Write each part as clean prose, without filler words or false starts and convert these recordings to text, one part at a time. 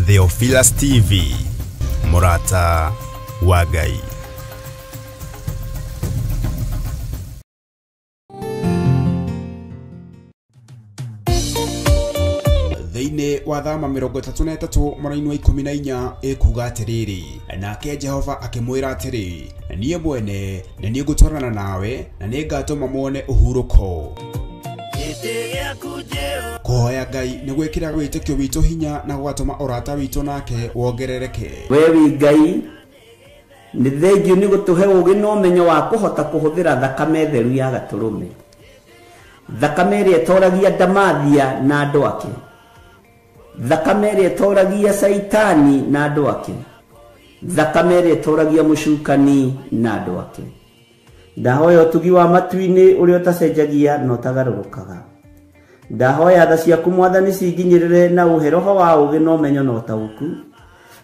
Theophilus TV, Murata wa Ngai. Thĩinĩ wa thama 33 mweri-inĩ wa 14 ekuga atiriri, nake Jehova akimwira atiri, niĩ mwene na niĩ ngũtwarana nawe na nĩ ngatũma muone ũhurũko. Kuhoya Ngai nĩ gwĩkĩra wĩtĩkio witũ hinya na gũgatũma ũrata witũ nake wongerereke. Wewe Ngai nĩ thengiũ nĩ gũtũhe ũũgĩ na ũmenyo wa kũhota kũhũthĩra thakame theru ya Gatũrũme, thakame ĩrĩa ĩtoragia ndamathia na andũ ake, thakame ĩrĩa ĩtoragia Saitani na andũ ake, thakame ĩrĩa ĩtoragia mũcukani na andũ ake. Ndahoya ũtugi wa matu-inĩ ũrĩa ũtacenjagia na ũtagarũrũkaga. Ndahoya tha ciaku Mwathani cinginyĩrĩre na ũhe roho wa ũũgĩ na ũmenyo na ũtaũku,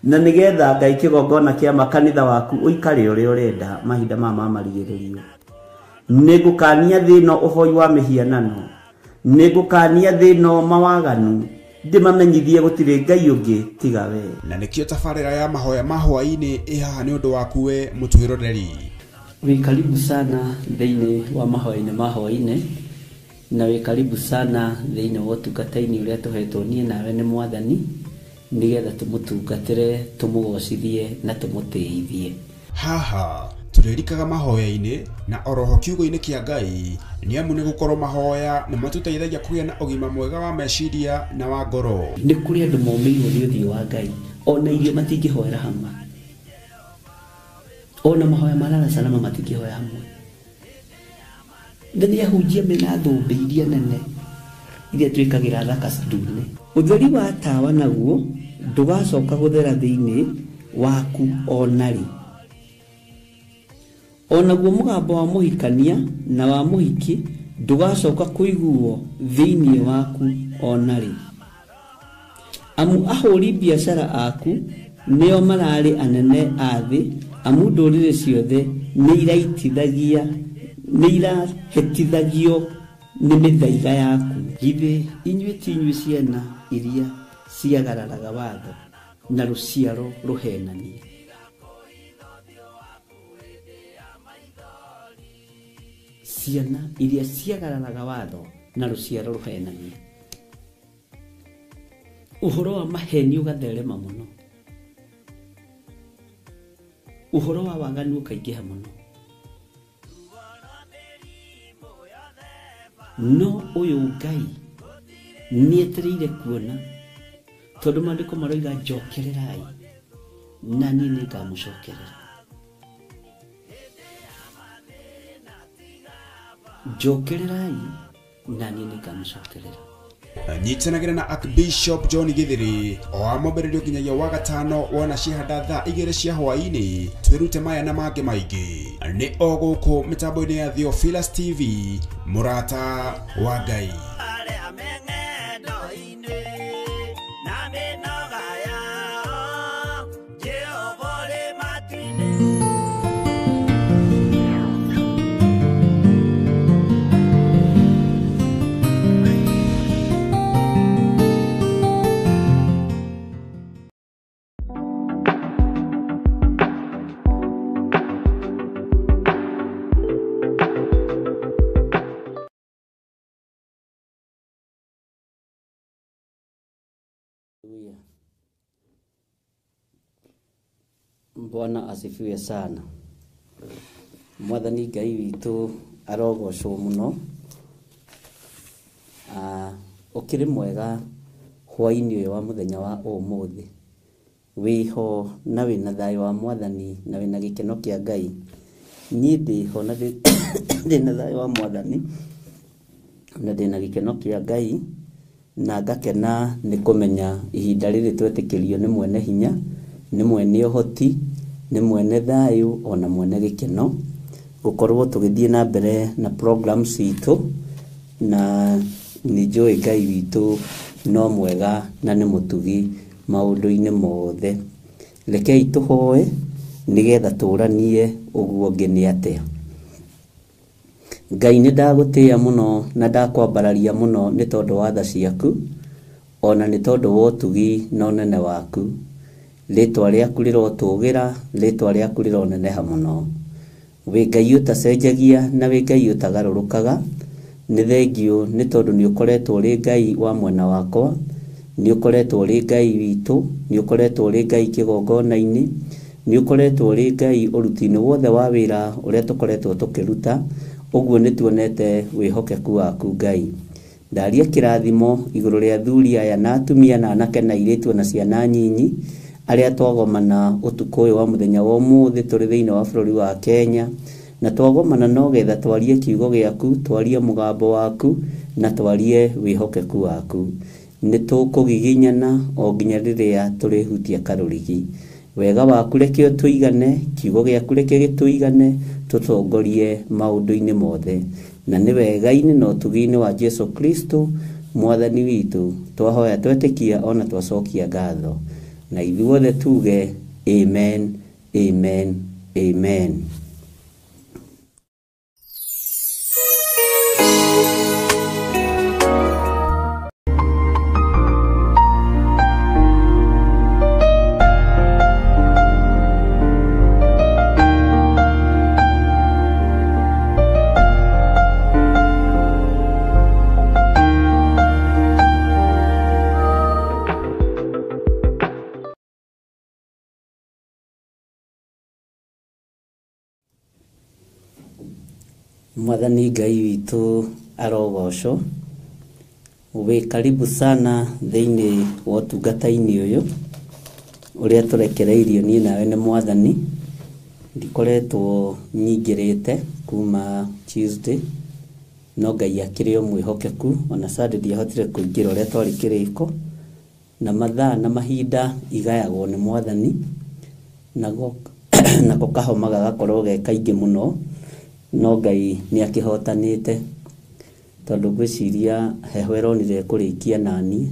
na nĩgetha Ngai kĩgongona kĩa makanitha waku ũikare ũrĩa ũrenda mahinda ma marigĩrĩrio. Nĩngũkania thĩno ũhoi wa mĩhianano, nĩngũkania thĩno mawaganu, ndĩmamenyithie gũtirĩ Ngai ũngĩ tiga we. Na nĩkĩo tabarĩra ya mahoya ma hwaĩ-inĩ ĩhaha nĩ ũndũ waku we mũtwĩroreri. Wĩ karibu sana thĩinĩ wa mahoya-inĩ ma hwaĩ-inĩ, na wĩ karibu sana thĩinĩ wa ũtungata-inĩ ũrĩa tũhetwo niĩ nawe nĩ Mwathani, nĩgetha tũmũtungatĩre, tũmũgocithie na tũmũtĩithie. Haha tũrĩrikaga mahoya-inĩ na oroho kiugo-inĩ kĩa Ngai, nĩ amu nĩ gũkorwo mahoya nĩ matũteithagia kũgĩa na ũgima mwega wa meciria na wa ngoro. Nĩ kũrĩ andũ momĩirwo nĩ ũthiũ wa Ngai, ona irio matingĩhoera hamwe, ona mahoya marara salama matingĩhoya hamwe. Nĩ ahunjia mena thũmbĩ iria nene iria twĩkagĩra thaka ndune. Ũtheri wa tawa naguo ndũgacoka gũthera thĩinĩ waku onarĩ. Onaguo mũgambo wa mũhikania na wa mũhiki ndũgacoka kũiguo thĩinĩ waku onarĩ. Amu ahũri biacara aku nĩo mararĩ anene a thĩ, amu ndũrĩrĩ ciothe nĩ irahĩtithagio nĩ mĩthaiga yaku. Githĩ inyuĩ ti inyuĩ ciana iria ciagararaga watho na rũciaro rũhenanie? Ciana iria ciagararaga watho na rũciaro rũhenanie. Ũhoro wa maheni ũgatherema mũno, ũhoro wa waganu ũkaingĩha mũno. No ũyũ Ngai nĩetereire kuona, tondũ maandĩko maroiga njokererai na niĩ nĩngamũcokerera. Njokererai na niĩ nĩngamũcokerera. Nyitanagĩra na Archbishop John Githiri o amũmbĩrĩrio nginyagia wa gatano wona ciahanda thaa 2 cia hwaĩ-inĩ. Twĩrute maya na mangĩ maingĩ nĩ o gũkũ mĩtambo-inĩ ya Theophilus TV, Murata wa Ngai. Bwana asifiwe sana. Mwathani Ngai witũ arogocwo mũno. Ũkĩrĩ mwega hwaĩ-inĩ ũyũ wa mũthenya wa ũmũthĩ. Wĩho na wĩna thayũ wa Mwathani na wĩna gĩkeno kĩa Ngai. Niĩ ndĩho na ndĩna thayũ wa Mwathani na ndĩna gĩkeno kĩa Ngai, na ngakena nĩ kũmenya ihinda rĩrĩ twetĩkĩrio nĩ mwene hinya, nĩ mwene ũhoti, nĩ mwene thayũ ona mwene gĩkeno, gũkorwo tũgĩthiĩ na mbere na programs itũ, na nĩ njũĩ Ngai witũ no mwega na nĩ mũtugi maũndũ-inĩ mothe. Rekei tũhoe nĩgetha tũranie ũguo ũngĩ nĩ atĩa. Ngai nĩ ndagũtĩĩa mũno na ndakwambararia mũno nĩ tondũ wa tha ciaku, ona nĩ tondũ wa ũtugi na ũnene waku. Rĩtwa rĩaku rĩrotũgĩra, rĩtwa rĩaku rĩroneneha mũno. Wĩ Ngai ũtacenjagia na wĩ Ngai ũtagarũrũkaga. Nĩ thengio nĩ tondũ nĩ ũkoretwo ũrĩ Ngai wa mwena wakwa, nĩ ũkoretwo ũrĩ Ngai witũ, nĩ ũkoretwo ũrĩ Ngai kĩgongona-inĩ, nĩ ũkoretwo ũrĩ Ngai ũruti-inĩ wothe wa wĩra ũrĩa tũkoretwo tũkĩruta. Ũguo nĩ tuonete wĩhokeku waku Ngai. Ndaria kĩrathimo igũrũ rĩa athuri aya na atumia na anake na airĩtu na ciana nyinyi arĩa twagomana ũtukũ ũyũ wa mũthenya wa ũmũthĩ tũrĩ thĩinĩ wa bũrũri wa Kenya, na twagomana no getha twarie kiugo gĩaku, twarie mũgambo waku na twarie wĩhokeku waku. Nĩ tũkũgiginyana o nginya rĩrĩa tũrĩhutia karũrigi. Wega waku reke ũtũigane, kiugo gĩaku reke gĩtũigane, tũtongorie maũndũ-inĩ mothe. Na nĩ wega-inĩ na ũtugi-inĩ wa Jesu Kristo mwathani witũ twahoya twetĩkia ona twacokia ngatho. Na ithuothe tuge amen, amen, amen. Mwathani Ngai witũ arogocwo. Wĩ karibu sana thĩinĩ wa ũtungata-inĩ ũyũ ũrĩa tũrekereirio niĩ nawe nĩ Mwathani. Ndikoretwo nyingĩrĩte kuma Tuesday, no Ngai akĩrĩ o mwĩhokeku, ona Sunday ndiahotire kũingĩra ũrĩa twarĩ kĩrĩko, na mathaa na mahinda igayagwo nĩ Mwathani, nako kahoma gagakorwo ge kaingĩ mũno, no Ngai nĩ akĩhotanĩte tondũ ngwĩciria heho ĩronire kũrĩkia naniĩ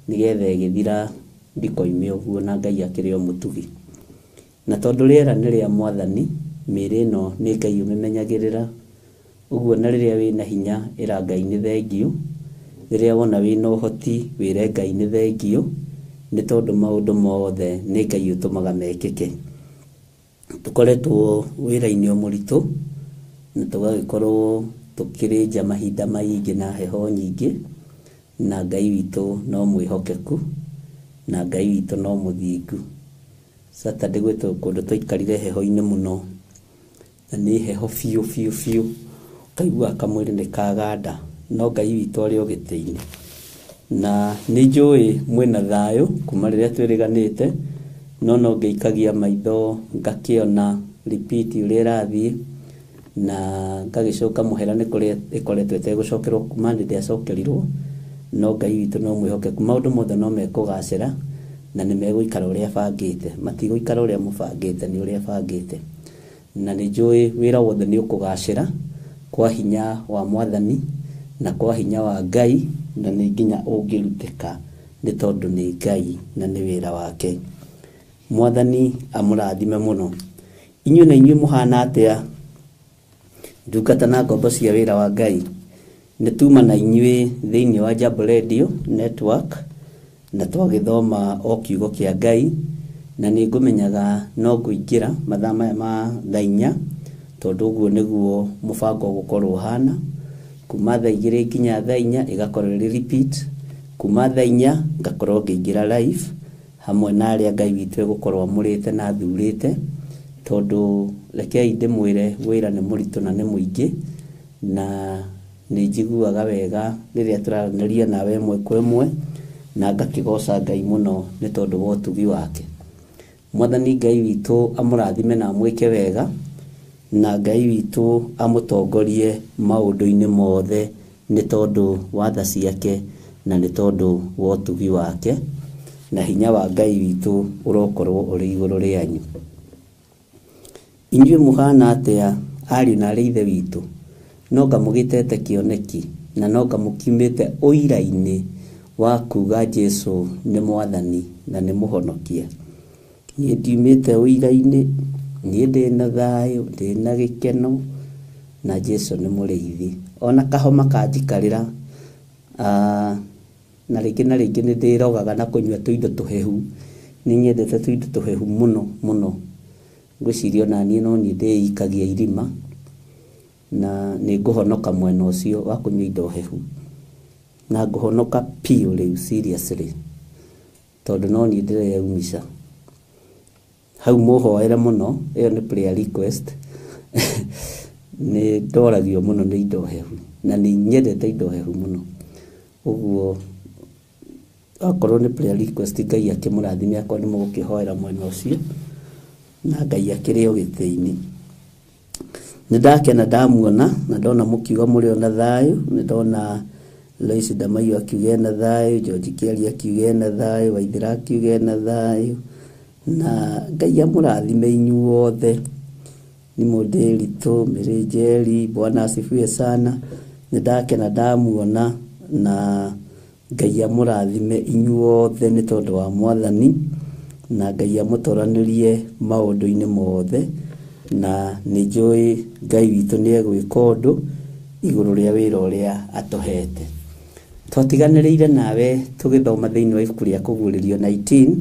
nĩgetha ĩgĩthira ndikoime ũguo, na Ngai akĩrĩ o mũtugi. Na tondũ rĩera nĩ rĩa Mwathani, mĩĩrĩ ĩno nĩ Ngai ũmĩmenyagĩrĩra, ũguo na rĩrĩa wĩna hinya ĩra Ngai nĩ thengio, rĩrĩa wona wĩna ũhoti wĩre Ngai nĩ thengio, nĩ tondũ maũndũ mothe nĩ Ngai ũtũmaga mekĩke. Tũkoretwo wĩra-inĩ o mũritũ na tũgagĩkorwo tũkĩrĩ nja mahinda maingĩ na heho nyingĩ, na Ngai witũ no mwĩhokeku, na Ngai witũ no mũthingu. Saturday gwĩtwo kũndũ tũikarire heho-inĩ mũno, na nĩ heho biũ biũ biũ, kaigua kamwĩrĩ nĩ kaganda, no Ngai witũ arĩ o gĩtĩ-inĩ. Na nĩ njũĩ mwĩna thayũ kuma rĩrĩa twĩrĩganĩte, no ngĩikagia maitho ngakĩona repeat ũrĩa ĩrathiĩ, na ngagĩcoka mũhera nĩ kũrĩa ĩkoretwo ĩtegũcokerwo kuma rĩrĩa yacokerirwo, no Ngai witũ no mwĩhokeku. Maũndũ mothe no mekũgacĩra na nĩ megũikara ũrĩa bangĩte, matigũikara ũrĩa mũbangĩte, nĩ ũrĩa bangĩte. Na nĩ njũĩ wĩra wothe nĩ ũkũgacĩra kwa hinya wa Mwathani na kwa hinya wa Ngai, na nĩ nginya ũngĩrutĩka nĩ tondũ nĩ Ngai na nĩ wĩra wake. Mwathani amũrathime mũno. Inyuĩ na inyuĩ mũhana atĩa ndungata na ngombo cia wĩra wa Ngai? Nĩ tuma na inyuĩ thĩinĩ wa Jambo Radio Network na twagĩthoma o kiugo kĩa Ngai, na nĩ ngũmenyaga no ngũingĩra mathaa maya ma thaa 4, tondũ ũguo nĩguo mũbango gũkorwo ũhana. Kuma thaa 2 nginya thaa 4 ĩgakorwo ĩrĩ repeat, kuma thaa 4 ngakorwo ngĩingĩra live hamwe na arĩa Ngai witũ egũkorwo amũrĩte na athurĩte, tondũ rekei ndĩmwĩre wĩra nĩ mũritũ na nĩ mũingĩ, na nĩ njiguaga wega rĩrĩa tũraranĩria nawe ĩmwe kwa ĩmwe, na ngakĩgoca Ngai mũno nĩ tondũ wa ũtugi wake. Mwathani Ngai witũ amũrathime na amwĩke wega, na Ngai witũ amũtongorie maũndũ-inĩ mothe nĩ tondũ wa tha ciake na nĩ tondũ wa ũtugi wake, na hinya wa Ngai witũ ũrokorwo ũrĩ igũrũ rĩanyu. Inyuĩ mũhana atĩa ariũ na arĩ ithe witũ? No ngamũgĩtete kĩoneki na noga mukimite oira-ini wa kuga Jesu ni mwathani na ni muhonokia. Nie ndiumite oira-ini, nie ndina thayo, ndina gikeno, na Jesu ni muriithi. Ona kahoma kanjikarira na ringi ni ndirogaga na kunyua tuindo tuhehu. Ni nyendete tuindo tuhehu muno muno. Ngwiciria ona nie no ni ndiikagia irima na ni nguhonoka mwena ucio wa kunyua indo hehu, na nguhonoka piu riu seriously, tondu no ni ndireumisha. Hau muhoera muno, iyo ni prayer request. Ni ndoragio muno ni indo hehu na ni nyendete indo hehu muno. Uguo akorwo ni prayer request, Ngai akimurathime akwa ni mugukihoera mwena ucio, na Ngai akirio githii-ini. Nindakena ndamuona na ndona mukiuga muri ona thayo. Nindona Lois Damayo akiuga na thayo, George Kiari akiuga na thayo, Waithira akiuga na thayo, na Ngai amurathime inyuothe. Ni Moderitu, Mirejeri, Bwana asifiwe sana. Nindakena ndamuona na Ngai amurathime inyuothe ni tondu wa mwathani, na Ngai amutoranirie maundu-ini mothe, na ni njui Ngai witu ni egwika undu iguru ria wira uria atuhete. Twatiganiriire nawe tugithoma thiini wa ibuku ria Kuguririo 19,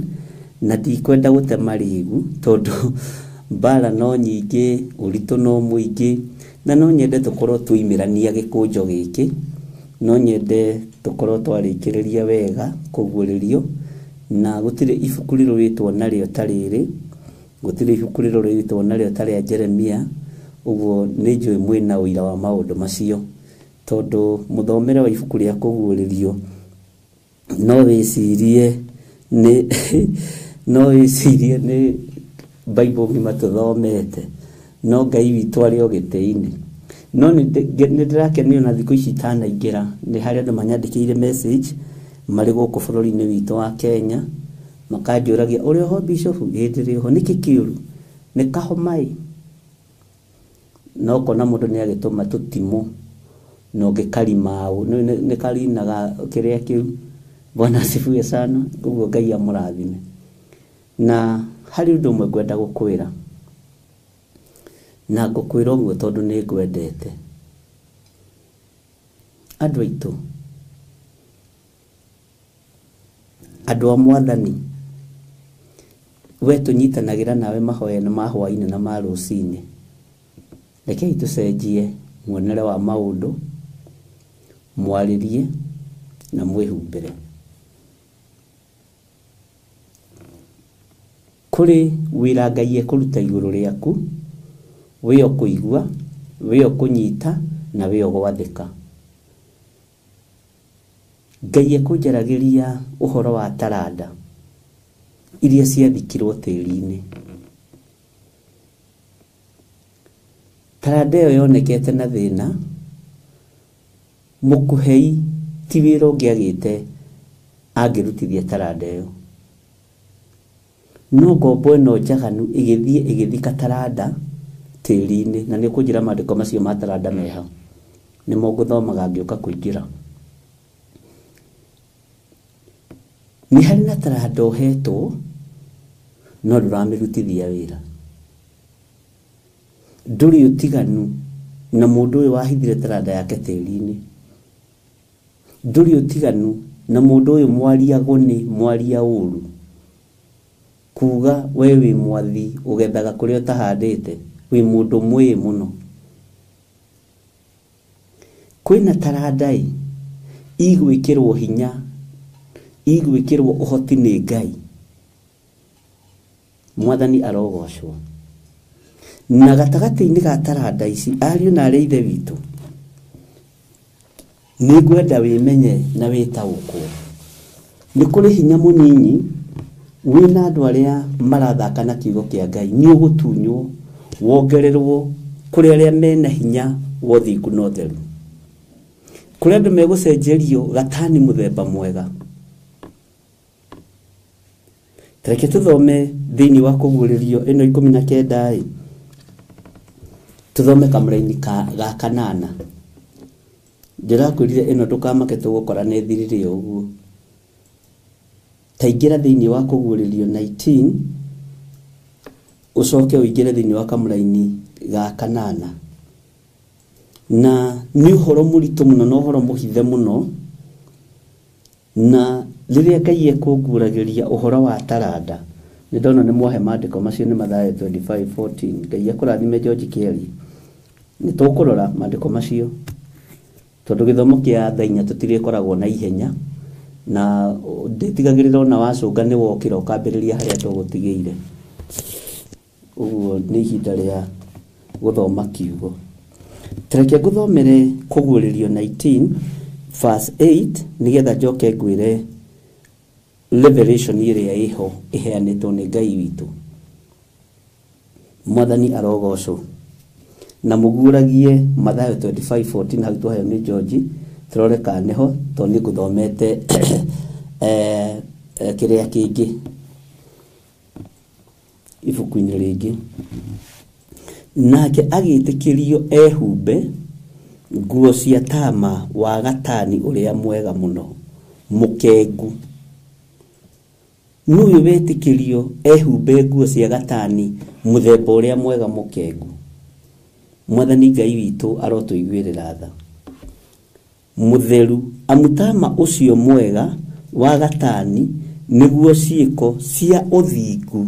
na ndikwenda gutema rigu tondu mbara no nyingi, uritu no muingi, na no nyende tukorwo tuimirania gikunjo giki, no nyende tukorwo twarikiriria wega Kuguririo, na gutire ibuku riruritwo nario tariri, gutire ibuku riruritwo nario taria Jeremia. Uguo ni njui mwina uira wa maundu macio, tondu muthomere wa ibuku ria Kuguririo no wicirie ni Bible ngima tuthomete, no Ngai witu ari o gitei-ini. No ni ndirakenio na thiku ici itanaingira, ni hari andu manyandikiire message mari guku bururi-ini witu wa Kenya, makanjuragia uri ho bishop, hindiri ho niki kiuru, ni kahomai. No kona mundu ni agituma tutimo no gikarima au ni karinaga kiria kiu. Bwana asifiwe sana. Uguo Ngai amurathime. Na hari undu umwe ngwenda gukwira, na ngukwira uguo tondu ni ngwendete. Andu aitu, andu a mwathani, we tunyitanagira nawe mahoya-ini ma hwaini na ma rucini. Rekei tucenjie muonere wa maundu, mwaririe na mwihumbire. Kuri wira Ngai ekuruta iguru riaku, wio kuigua, wio kunyita na wio gwathika. Ngai ekunjaragiria uhoro wa taranda iria ciathikirwo tiri-ini. Taranda iyo yonekete na thina, mukuhei ti wira ungiagite angirutithia taranda iyo, no ngombo ino njaganu igithika taranda tiri-ini. Na ni kunjira maandiko macio ma taranda meha, ni mo nguthomaga ngioka kuingira. Ni hari na taranda uhetwo no nduramirutithia wira. Nduri utiganu na mundu uyu wahithire taranda yake tiri-ini. Nduri utiganu na mundu uyu mwaria guni, mwaria uru, kuga we wi mwathi ugethaga kuria utahandite, wi mundu mwi muno. Kwina taranda igwikirwo hinya, igwikirwo uhoti ni Ngai. Mwathani arogocwo. Na gatagati-ini ga taranda ici, ariu na ari ithe witu, ni ngwenda wimenye na witaukwo. Ni kuri hinya munini wina andu aria marathaka na kiugo kia Ngai, ni ugutunywo wongererwo kuri aria mena hinya wothingu no theru. Kuri andu megucenjerio gatani muthemba mwega. Reke tuthome thiini wa Kuguririo ino 19, tuthome kamuraini ga 8 ndirakwirire ino ndukamake tugukora ne thirire uguo taingira thiini wa kuguririo 19 ucoke uingire thiini wa kamuraini ga kanana na ni uhoro muritu muno no uhoro muhithe muno na riria Ngai ekunguragiria uhoro wa taranda ni ndona ni mwahe mandiko macio ni Mathayo 25:14 Ngai akurathime George Kelly ni tukurora mandiko macio tondu githomo kia thainya tutire koragwo na ihenya na nditigagirira ona wacunga ni wokira ukambiriria haria tugutigeire uguo ni ihinda ria guthoma kiugo Tereke guthomere kuguririo 19 verse 8 nigetha njoke ngwire revelation iria iho iheanitwo ni Ngai witu Mwathani arogocwo na muguragie Mathayo 25:14 hau tuhayo ni George turoreka neho to ni guthomete kiria kingi ibuku-ini ringi nake agitikirio ehumbe nguo cia tama wa gatani uria mwega muno mukengu nuyu wetikirio ehumbe nguo cia gatani muthemba uria mwega mukengu Mwathani Ngai witu arotuiguirira tha mutheru amutama ucio mwega wa gatani niguo ciiko cia uthingu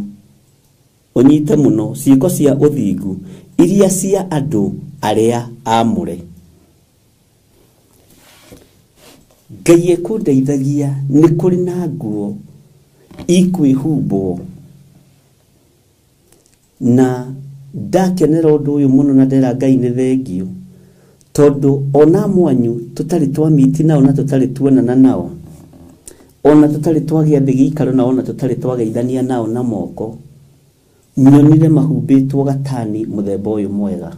onyite muno ciiko cia uthingu iria cia andu aria amure Ngai ekundeithagia ni kuri na nguo ikwihumbo na ndakenera undu uyu muno na ndera Ngai ni thengio tondu ona mwanyu tutari twa miti nao na tutari tuonana nao ona tutari twagia thigikaro na ona tutari twageithania nao na moko nyonire mahumbitwo gatani muthemba uyu mwega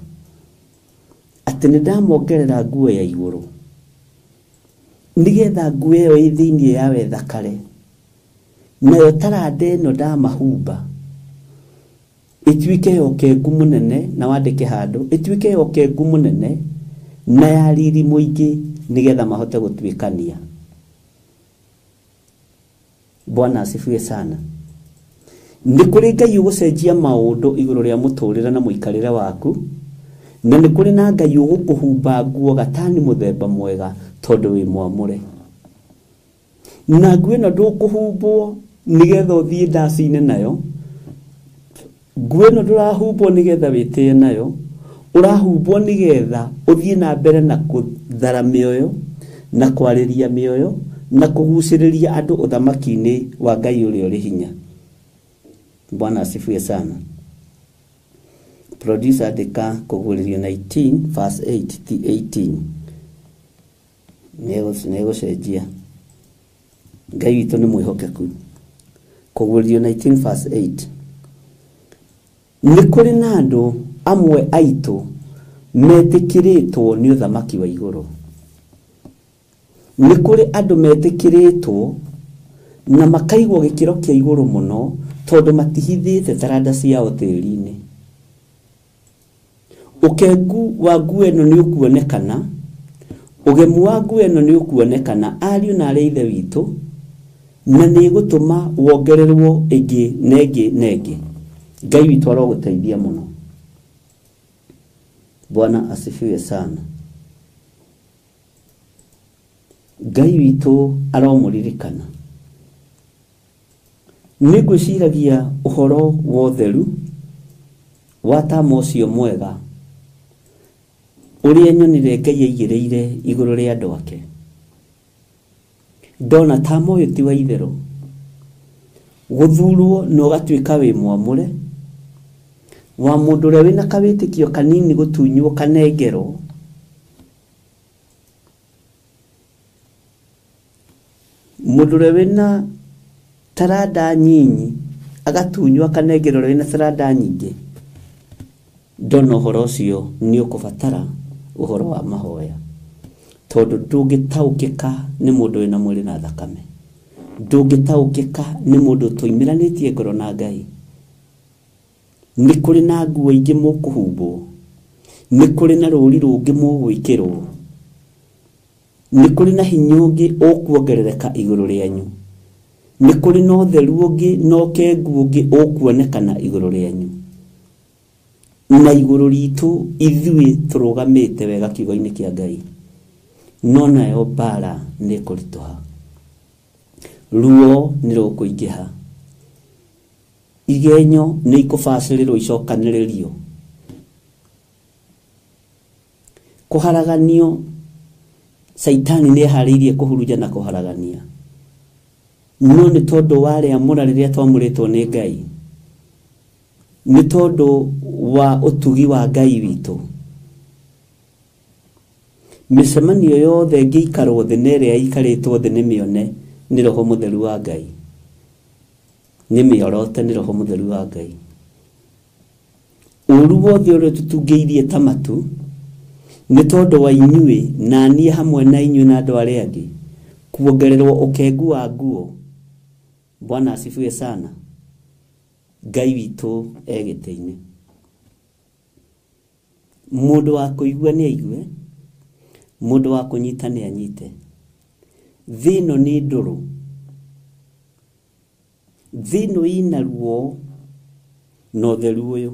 ati ni ndamongerera nguo ya iguru nigetha nguo iyo ithiini yawe thakare nayo taranda ino ndamahumba ituike yokengu munene na wandike handu ituike yokengu munene na ya riri muingi nigetha mahote gutwikania Bwana asifiwe sana ni kuri Ngai ugucenjia maundu iguru ria muturira na muikarire waku na ni kuri na Ngai ugukuhumba nguo gatani muthemba mwega tondu wi mwamure na nguo ino ndukuhumbwo nigetha uthie ndacine nayo nguo ino ndurahumbwo nigetha witie nayo urahumbwo nigetha uthie na mbere na kuthara mioyo na kwariria mioyo na kuguciriria andu uthamaki-ini wa Ngai uria uri hinya Bwana asifiwe sana Producer andika kuguririo 19 verse 8 to 18 nego cenjia Ngai witu ni mwihokeku kuguririo 19 verse 8 ni kuri na andu amwe aitu metikiritwo ni uthamaki wa iguru ni kuri andu metikiritwo na makaigwo gikiro kia iguru muno tondu matihithite taranda ciao tiri-ini ukengu wa nguo ino ni ukuonekana ugemu wa nguo ino ni ukuonekana ariu na aria ithe witu na ni gutuma wongererwo ingi negi Ngai witu aroguteithia muno Bwana asifiwe sana Ngai witu aromuririkana nigwiciragia uhoro wa utheru wa tamo cio mwega uria nyonire Ngai aigireire iguru ria andu ake ndona tamo uyu ti wa itheru guthurwo no gatwika wi mwamure wa mundu uria wina kawitikio kanini gutunywo kanengero mundu uria wina taranda nyinyi agatunywa kanengero uria wina taranda nyingi ndona uhoro ucio ni ukubatara uhoro wa mahoya tondu ndungitaukika ni mundu wina mwiri na thakame ndungitaukika ni mundu tuimiranitie ngoro na Ngai ni kuri na nguo ingi mukuhumbwo ni kuri na ruri rungi mugwikirwo nĩ kũrĩ na hinya ũngĩ ũkuongerereka igũrũ rĩanyu, nĩ kũrĩ na ũtheru ũngĩ na ũkengu ũngĩ ũkuonekana igũrũ rĩanyu, na igũrũ ritũ ithuĩ tũrũgamĩte wega kiugo-inĩ kĩa Ngai, no nayo mbara nĩ kũritũha, ruo nĩ rũkũingĩha, igenyo nĩ ikũbacĩrĩrwo icokanĩrĩrio, kũharaganio Saitani nĩ eharĩirie kũhuruja na kũharagania, no nĩ tondũ warĩamũra rĩrĩa twamũrĩtwo nĩ Ngai, nĩ tondũ wa ũtugi wa Ngai witũ, mĩcemanio yothe ĩngĩikarwo thĩ na ĩrĩa ĩikarĩtwo thĩ nĩ mĩone nĩ Roho Mũtheru wa Ngai, nĩ mĩorote nĩ Roho Mũtheru wa Ngai. Ũru wothe ũrĩa tũtungĩirie ta matu nĩ tondũ wa inyuĩ na niĩ hamwe na inyuĩ na andũ arĩa angĩ kuongererwo ũkengu wa nguo. Bwana asifiwe sana. Ngai witũ egĩtĩ-inĩ. Mũndũ wa kũigua nĩ aigue, mũndũ wa kũnyita nĩ anyite. Thĩ ĩno nĩ ndũrũ, thĩ ĩno ĩna ruo na ũtheru ũyũ,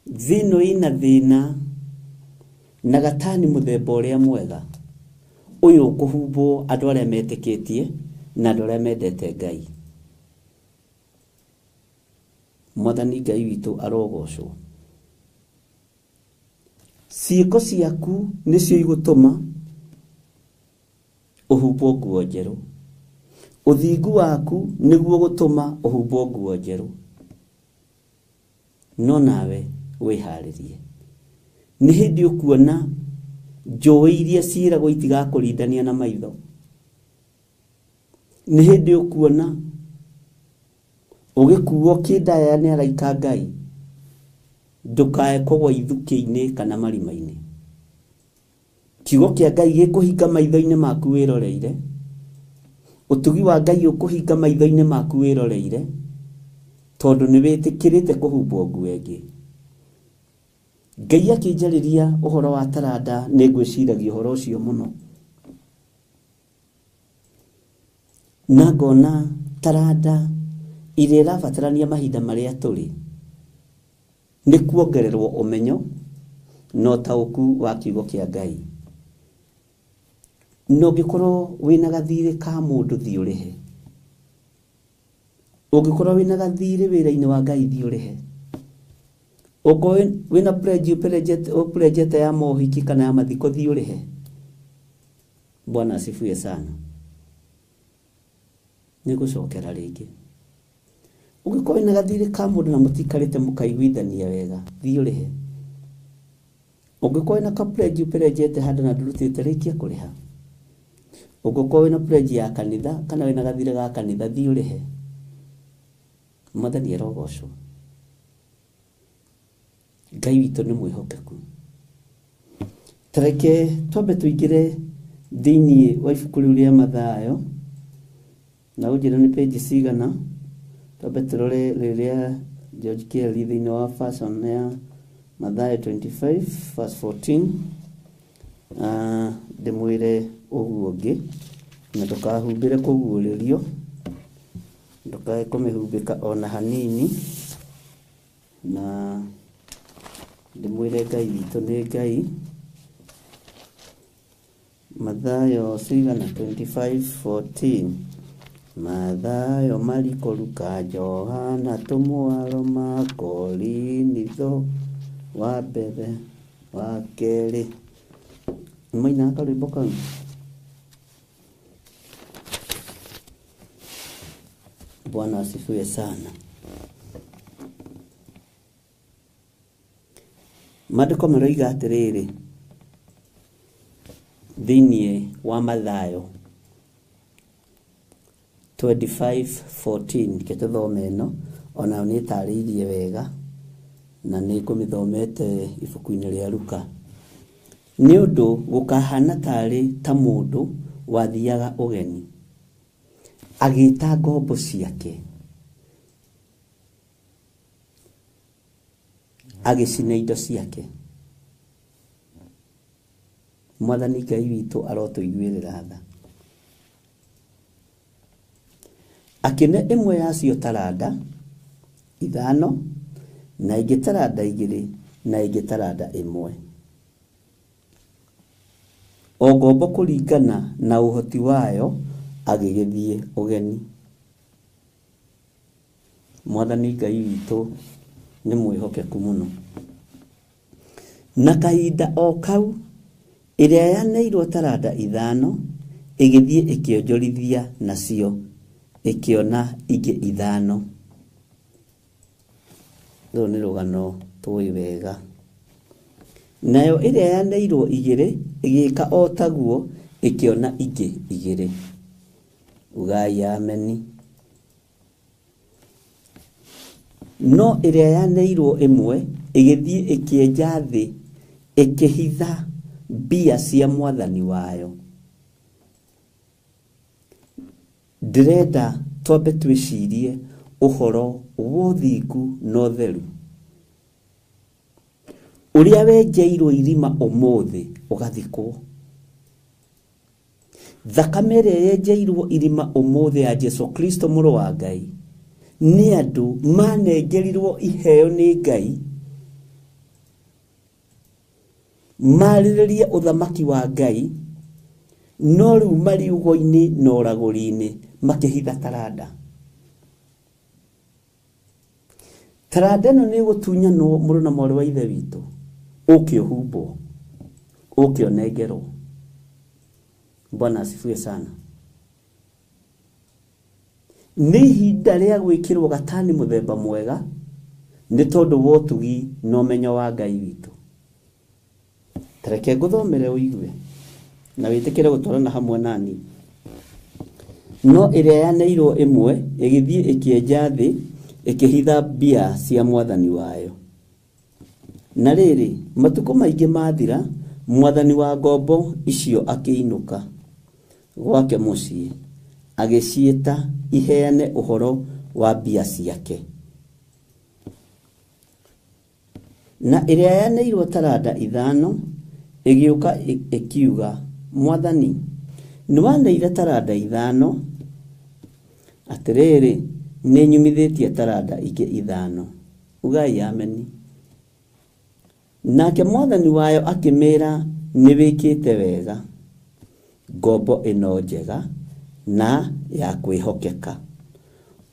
thĩ ĩno ĩna thĩna na gatani mũthemba ũrĩa mwega, ũyũ ũkũhumbwo andũ arĩa metĩkĩtie na andũ arĩa mendete Ngai. Mwathani Ngai witũ arogocwo. Ciĩko ciaku nĩcio igũtũma ũhumbwo nguo njerũ, ũthingu waku nĩguo gũtũma ũhumbwo nguo njerũ, no nawe wĩharĩrie. Nĩ hĩndĩ ũkuona njũĩ iria ciĩragwo itigakũrindania na maitho, nĩ hĩndĩ ũkuona ũgĩkuo kĩndaya nĩ araika Ngai, ndũkae kũgwa ithukĩ-inĩ kana marima-inĩ. Kiugo kĩa Ngai gĩkũhinga maitho-inĩ maku wĩroreire, ũtugi wa Ngai ũkũhinga maitho-inĩ maku wĩroreire, tondũ nĩ wĩtĩkĩrĩte kũhumbwo nguo ĩngĩ. Ngai akĩnjarĩria ũhoro wa taranda, nĩ ngwĩciragia ũhoro ũcio mũno, na ngona taranda ĩrĩa ĩrabatarania mahinda marĩa tũrĩ nĩ kuongererwo ũmenyo na ũtaũku wa kiugo kĩa Ngai. No ũngĩkorwo wĩna gathirĩ ka mũndũ thiĩ ũrĩhe, ũngĩkorwo wĩna gathirĩ wĩra-inĩ wa Ngai thiĩ ũrĩhe, ũngĩkorwo wĩna pledge ya mohiki kana ya mathiko thiĩ ũrĩhe. Bwana asifiwe sana. Nĩ gũcokera rĩngĩ, ũngĩkorwo wĩna gathirĩ ka mũndũ na mũtikarĩte mũkaiguithania wega thiĩ ũrĩhe. Ũngĩkorwo wĩna ka pledge handũ na ndũrutĩte rĩkia kũrĩha. Ũngĩkorwo wĩna pledge ya kanitha kana wĩna gathirĩ ga kanitha thiĩ ũrĩhe. Mwathani arogocwo. Ngai witũ nĩ mwĩhokeku. Tareke twambe tũingĩre thĩinĩ wa ibuku rĩu rĩa Mathayo, na ũnjĩra nĩ page cigana. Twambe tũrore rĩrĩa George Kelly thĩinĩ wa version ya Mathayo 25 verse 14. Ndĩmwĩre ũguo ũngĩ na ndũkahumbĩre kũguũrĩrio, ndũkae kũmĩhumbĩka ona hanini, na ndĩmwĩre Ngai witũ nĩ Ngai. Mathayo cigana 25:14. Mathayo, Mariko, Luka, Johana, tũmwaro Makorinitho, wa mbere wa kerĩ. Mwaina karwĩmbo kau. Bwana asifiwe sana. Maandĩko maroiga atĩrĩrĩ thĩinĩ wa Mathayo 25:14, ke tũthome ĩno, ona nĩ tarĩirie wega na nĩ ngũmĩthomete ibuku-inĩ rĩa Luka. Nĩ ũndũ gũkahana tarĩ ta mũndũ wathiaga ũgeni, agĩĩta ngombo ciake, agĩcina indo ciake, mwathani Ngai witũ arotuiguĩrĩra tha. Akĩne ĩmwe yacio taranda 5 na ĩngĩ taranda 2 na ĩngĩ taranda 1, o ngombo kũringana na ũhoti wayo agĩgĩthiĩ ũgeni. Mwathani Ngai witũ nĩ mwĩhokeku mũno. Na kahinda o kau ĩrĩa yaneirwo taranda 5 ĩgĩthiĩ ĩkĩonjorithia nacio ĩkĩona ingĩ 5. Rũrũ nĩ rũgano tũĩ wega. Nayo ĩrĩa yaneirwo 2 ĩgĩka o taguo ĩkĩona ingĩ 2. Ugai ameni. No ĩrĩa yaneirwo 1 ĩgĩthiĩ ĩkĩenja thĩ ĩkĩhitha mbia cia mwathani wayo. Ndĩrenda twambe twĩcirie ũhoro wa ũthingu na ũtheru. Ũrĩa wenjeirwo irima ũmũthĩ ũgathikwo. Thakame ĩrĩa yenjeirwo irima ũmũthĩ ya Jesu Kristo mũrũ wa Ngai nĩ andũ manengerirwo iheo nĩ Ngai marĩrĩrie ũthamaki wa Ngai, no rĩu mariugo-inĩ na ũragũri-inĩ makĩhitha taranda. Taranda ĩno nĩ gũtunyanwo mũrũ na mwarĩ wa ithe witũ, ũkĩũhumbwo, ũkĩonengerwo. Bwana asifiwe sana. Nĩ ihinda rĩa gwĩkĩrwo gatani mũthemba mwega nĩ tondũ wa ũtugi na ũmenyo wa Ngai witũ. Tareke ngũthomere ũigue na wĩtĩkĩre gũtwarana hamwe nani. No ĩrĩa yaneirwo 1 ĩgĩthiĩ ĩkĩenja thĩ ĩkĩhitha mbia cia mwathani wayo. Na rĩrĩ, matukũ maingĩ mathira, mwathani wa ngombo icio akĩinũka gwake mũciĩ agĩciĩta iheane ũhoro wa mbia ciake. Na ĩrĩa yaneirwo taranda 5 ĩgĩũka ĩkiuga, mwathani, nĩwaneire taranda 5, atĩrĩrĩ, nĩ nyumithĩtie taranda ingĩ 5. Ugai ameni. Nake mwathani wayo akĩmĩra, nĩwĩkĩte wega, ngombo ĩno njega na ya kwĩhokeka.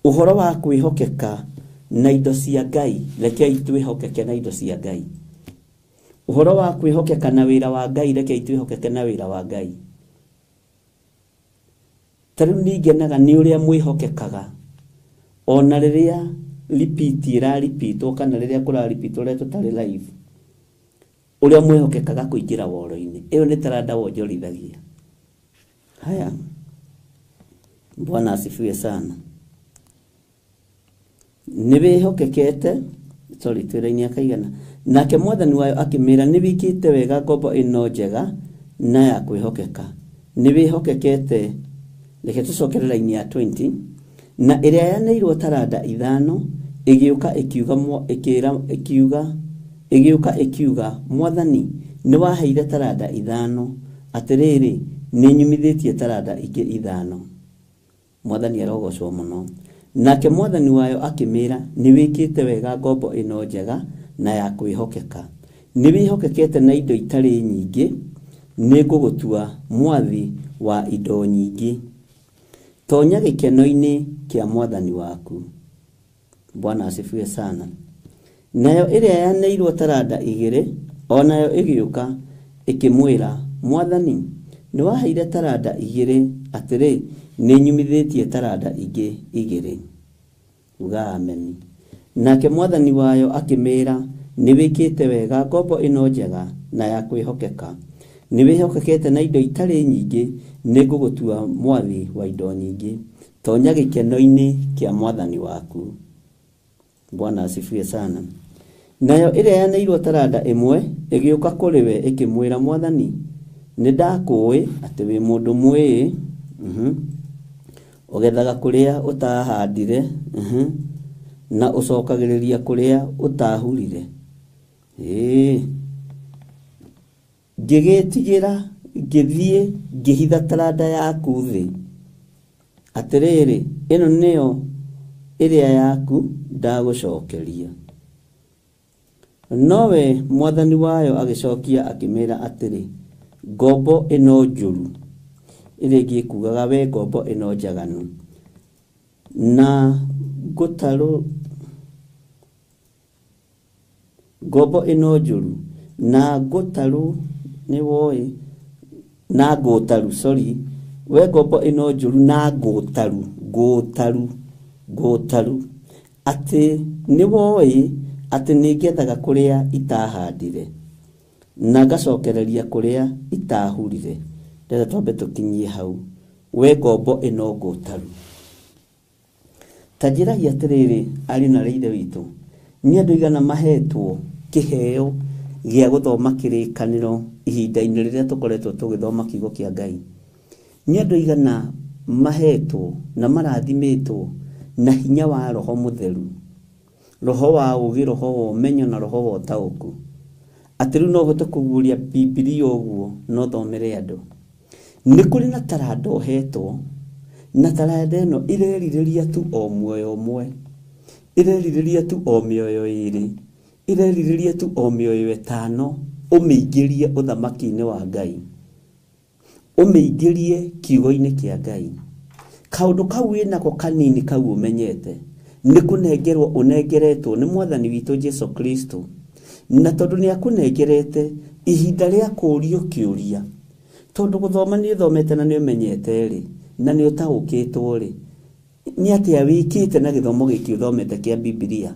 Ũhoro wa kwĩhokeka na indo cia Ngai, rekei twĩhokeke na indo cia Ngai. Ũhoro wa kwĩhokeka na wĩra wa Ngai, rekei twĩhokeke na wĩra wa Ngai. Tarĩu nĩngenaga nĩ ũrĩa mwĩhokekaga ona rĩrĩa repeat ĩraripitwo kana rĩrĩa kũraripitwo rĩrĩa tũtarĩ live. Ũrĩa mwĩhokekaga kũingĩra woro-inĩ. Ĩyo nĩ taranda wonjorithagia. Haya. Bwana asifiwe sana. Nĩwĩhokekete, sorry, twĩra-inĩ akaigana. Nake mwathani wayo akĩmĩra, nĩwĩkĩte wega, ngombo ĩno njega na ya kwĩhokeka. Nĩwĩhokekete, reke tũcokere raini ya 20. Na ĩrĩa yaneirwo taranda 5 ĩgĩũka ĩkiuga, mwathani, nĩwaheire taranda 5, atĩrĩrĩ, nĩnyumithĩtie taranda ingĩ 5. Mwathani arogocwo mũno. Nake mwathani wayo akĩmĩra, nĩwĩkĩte wega, ngombo ĩno njega na ya kwĩhokeka. Nĩwĩhokekete na indo itarĩ nyingĩ, nĩngũgũtua mwathi wa indo nyingĩ. Tonya gĩkeno-inĩ kĩa mwathani waku. Bwana asifiwe sana. Nayo ĩrĩa yaneirwo taranda 2, onayo ĩgĩũka ĩkĩmwĩra, mwathani, nĩwaheire taranda 2, atĩrĩ, nĩnyumithĩtie taranda ingĩ 2. Uga ameni. Nake mwathani wayo akĩmĩra, nĩwĩkĩte wega, ngombo ĩno njega na ya kwĩhokeka. Nĩwĩhokekete na indo itarĩ nyingĩ, nĩngũgũtua mwathi wa indo nyingĩ. Tonya gĩkeno-inĩ kĩa mwathani waku. Bwana asifiwe sana. Nayo ĩrĩa yaneirwo taranda 1 ĩgĩũka kũrĩ we ĩkĩmwĩra, mwathani, nĩndakũĩ atĩ wĩ mũndũ mwĩĩ, ũgethaga kũrĩa ũtahandire, na ũcokagĩrĩria kũrĩa ũtahurire. Ngigetigĩra ngĩthiĩ ngĩhitha taranda yaku thĩ. Atĩrĩrĩ, ĩno nĩyo ĩrĩa yaku ndagũcokeria. Nowe mwathani wayo agĩcokia akĩmera atĩrĩ, ngombo ĩno njũru. Ĩrĩa ĩngĩ kugaga we ngombo ĩno njaganu. Na ngũtarũ ngombo ĩno njũru na ngũtarũ nĩ woĩ na ngũtarũ, sorry, we ngombo ĩno njũru na ngũtarũ atĩ nĩ woĩ atĩ nĩngethaga kũrĩa itahandire na ngacokereria kũrĩa itahurire. Ndĩrenda twambe tũkinyie hau. We ngombo ĩno ngũtarũ. Ta njĩragia atĩrĩrĩ, ariũ na aarĩ a Ithe witũ, nĩ andũ aigana mahetwo kĩheo gĩa gũthoma kĩrĩkanĩro ihinda-inĩ rĩrĩa tũkoretwo tũgĩthoma kiugo kĩa Ngai? Nĩ andũ aigana mahetwo na marathimĩtwo na hinya wa Roho Mũtheru, roho wa ũũgĩ, roho wa ũmenyo na roho wa ũtaũku, atĩ rĩu no ũhote kũguũria Bibilia ũguo no thomere andũ? Nĩ kũrĩ na taranda ũhetwo, na taranda ĩno irerirĩria tu o muoyo ũmwe, irerirĩria tu o mĩoyo ĩĩrĩ, irerirĩria tu o mĩoyo ĩtano, ũmĩingĩrie ũthamaki-inĩ wa Ngai, ũmĩingĩrie kiugo-inĩ kĩa Ngai. Kaũndũ kau wĩnako kanini kau ũmenyete nĩ kũnengerwo ũnengeretwo nĩ Mwathani witũ Jesu Kristo, na tondũ nĩ akũnengerete ihinda rĩa kũũrio kĩũria, tondũ gũthoma nĩ ũthomete na nĩ ũmenyete rĩ, na nĩ ũtaũkĩtwo rĩ, nĩ atĩa wĩkĩte na gĩthomo gĩkĩ ũthomete kĩa Bibilia?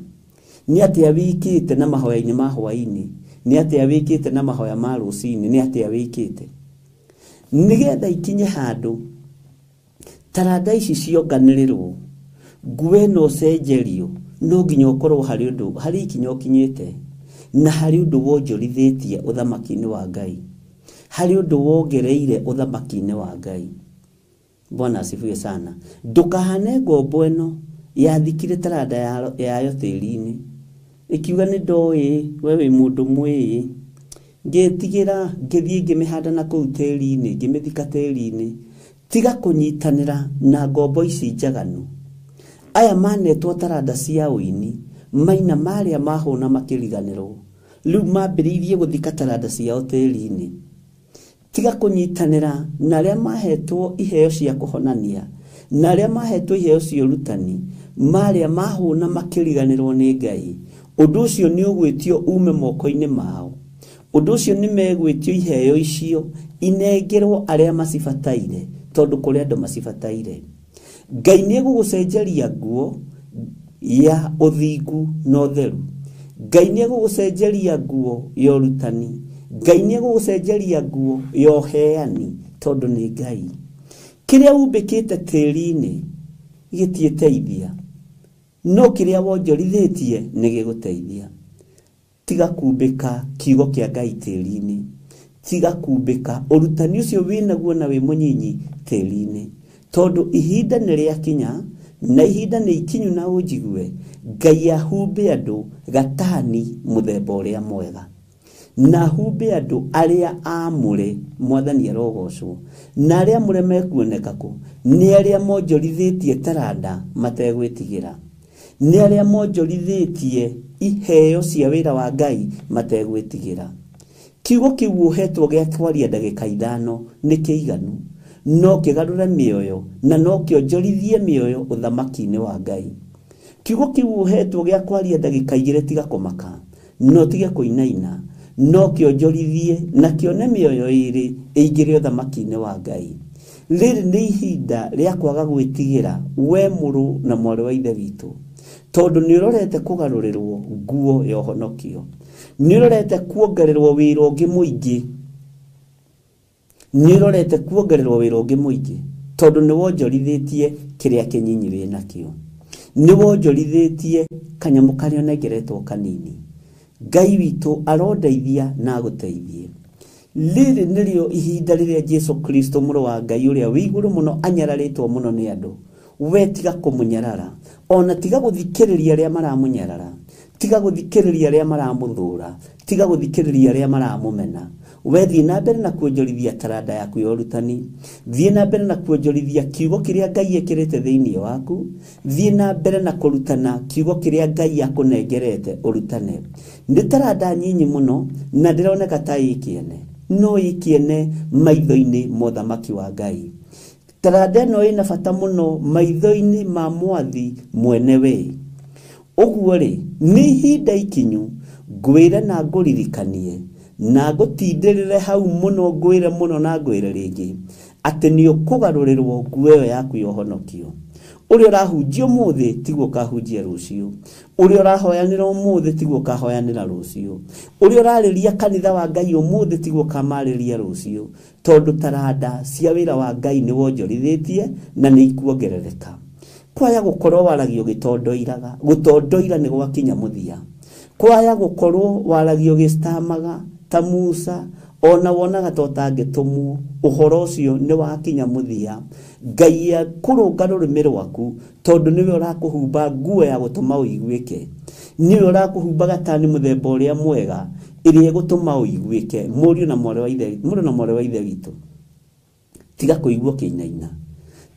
Nĩ atĩa wĩkĩte na mahoya-inĩ ma hwaĩ-inĩ? Nĩ atĩa wĩkĩte na mahoya ma rũciinĩ? Nĩ atĩa wĩkĩte? Nĩgetha ikinye handũ taranda ici cionganĩrĩrwo, nguo ĩno cenjerio, no nginya ũkorwo harĩ ũndũ, harĩ ikinya ũkinyĩte, na harĩ ũndũ wonjorithĩtie ũthamaki-inĩ wa Ngai, harĩ ũndũ wongereire ũthamaki-inĩ wa Ngai. Bwana asifiwe sana. Ndũkahane ngombo ĩno yathikire taranda yayo tĩĩri-inĩ, ĩkiuga nĩ ndoĩ, we wĩ mũndũ mwĩĩ, ngĩtigĩra ngĩthiĩ ngĩmĩhanda na kũu tĩĩri-inĩ, ngĩmĩthika tĩĩri-inĩ. Tiga kũnyitanĩra na ngombo ici njaganu. Aya manetwo taranda cia ũini, maina marĩa mahũna makĩriganĩrwo, rĩu mambĩrĩirie gũthika taranda ciao tĩĩri-inĩ. Tiga kũnyitanĩra na arĩa mahetwo iheo cia kũhonania, na arĩa mahetwo iheo cia ũrutani, marĩa mahũna makĩriganĩrwo nĩ Ngai. Ũndũ ũcio nĩ ũgwĩtio ume moko-inĩ mao. Ũndũ ũcio nĩ megwĩtio iheo icio inengerwo arĩa macibataire, tondũ kũrĩ andũ macibataire. Ngai nĩ egũgũcenjeria nguo ya ũthingu na ũtheru. Ngai nĩ egũgũcenjeria nguo ya ũrutani. Ngai nĩ egũgũcenjeria nguo ya ũheani, tondũ nĩ Ngai. Kĩrĩa umbĩkĩte tĩĩri-inĩ gĩtiĩteithia, no kĩrĩa wonjorithĩtie nĩ gĩgũteithia. Tiga kumbĩka kiugo kĩa Ngai tĩĩri-inĩ. Tiga kumbĩka ũrutani ũcio wĩnaguo na wĩ mũnyinyi tĩĩri-inĩ, tondũ ihinda nĩ rĩakinya, na ihinda nĩ ikinyu na ũnjigue, Ngai ahumbe andũ gatani mũthemba ũrĩa mwega, na humbe andũ arĩa amũre. Mwathani arogocwo. Na arĩa amũre mekuoneka kũ? Nĩ arĩa monjorithĩtie taranda mategwĩtigĩra, nĩ arĩa monjorithĩtie iheo cia wĩra wa Ngai mategwĩtigĩra. Kiugo kĩu ũhetwo gĩa kwaria ndagĩka ithano nĩ kĩiganu, no kĩgarũre mĩoyo na no kĩonjorithie mĩoyo ũthamaki-inĩ wa Ngai. Kiugo kĩu ũhetwo gĩa kwaria ndagĩka 2 tiga kũmaka, no tige kũinaina, no kĩonjorithie na kĩone mĩoyo 2 ĩingĩre ũthamaki-inĩ wa Ngai. Rĩrĩ nĩ ihinda rĩa kwaga gwĩtigĩra, we mũrũ na mwarĩ wa Ithe witũ, tondũ nĩ ũrorete kũgarũrĩrwo nguo ya ũhonokio, nĩ ũrorete kuongererwo wĩra ũngĩ mũingĩ, nĩ ũrorete kuongererwo wĩra ũngĩ mũingĩ, tondũ nĩ wonjorithĩtie kĩrĩa kĩnyinyi wĩ nakĩo, nĩ wonjorithĩtie kanyamũ karĩa ũnengeretwo kanini. Ngai witũ arondeithia na agũteithie. Rĩrĩ nĩrĩo ihinda rĩrĩa Jesu Kristo mũrũ wa Ngai ũrĩa wĩ igũrũ mũno anyararĩtwo mũno nĩ andũ. We tiga kũmũnyarara, ona tiga gũthikĩrĩria arĩa maramũnyarara, tiga gũthikĩrĩria arĩa maramũthũra, tiga gũthikĩrĩria arĩa maramũmena. we thiĩ na mbere na kuonjorithia taranda yaku ya ũrutani, thiĩ na mbere na kuonjorithia kiugo kĩrĩa Ngai ekĩrĩte thĩinĩ waku, thiĩ na mbere na kũrutana kiugo kĩrĩa Ngai akũnengerete ũrutane. Nĩ taranda nyinyi mũno na ndĩroneka ta ĩkĩene, no ĩkĩene maitho-inĩ mothamaki wa Ngai. Taranda ĩno ĩna bata mũno maitho-inĩ ma Mwathi mwene we. Ũguo rĩ, nĩ ihinda ikinyu ngwĩre na ngũririkanie na ngũtindĩrĩre hau mũno, ngwĩre mũno na ngwĩre rĩngĩ atĩ nĩ ũkũgarũrĩrwo nguo ĩyo yaku ya ũhonokio. Ũrĩa ũrahunjia ũmũthĩ tiguo ũkahunjia rũciũ, ũrĩa ũrahoyanĩra ũmũthĩ tiguo ũkahoyanĩra rũciũ, ũrĩa ũrarĩria kanitha wa Ngai ũmũthĩ tiguo ũkamarĩria rũciũ, tondũ taranda cia wĩra wa Ngai nĩ wonjorithĩtie na nĩ ikuongerereka. Kwaya gũkorwo waragio gĩtondoiraga, gũtondoira nĩ gwakinya mũthia. Kwaya gũkorwo waragio gĩstamaga ta Musa, ona wonaga ta ũtangĩtũmwo, ũhoro ũcio nĩ wakinya mũthia. Ngai akũrũnga rũrĩmĩ rwaku tondũ nĩwe ũrakũhumba nguo ya gũtũma ũiguĩke, nĩwe ũrakũhumba gatani mũthemba ũrĩa mwega ĩrĩa ĩgũtũma ũiguĩke. Mũriũ na mwarĩ wa ithe witũ, tiga kũigua kĩinaina,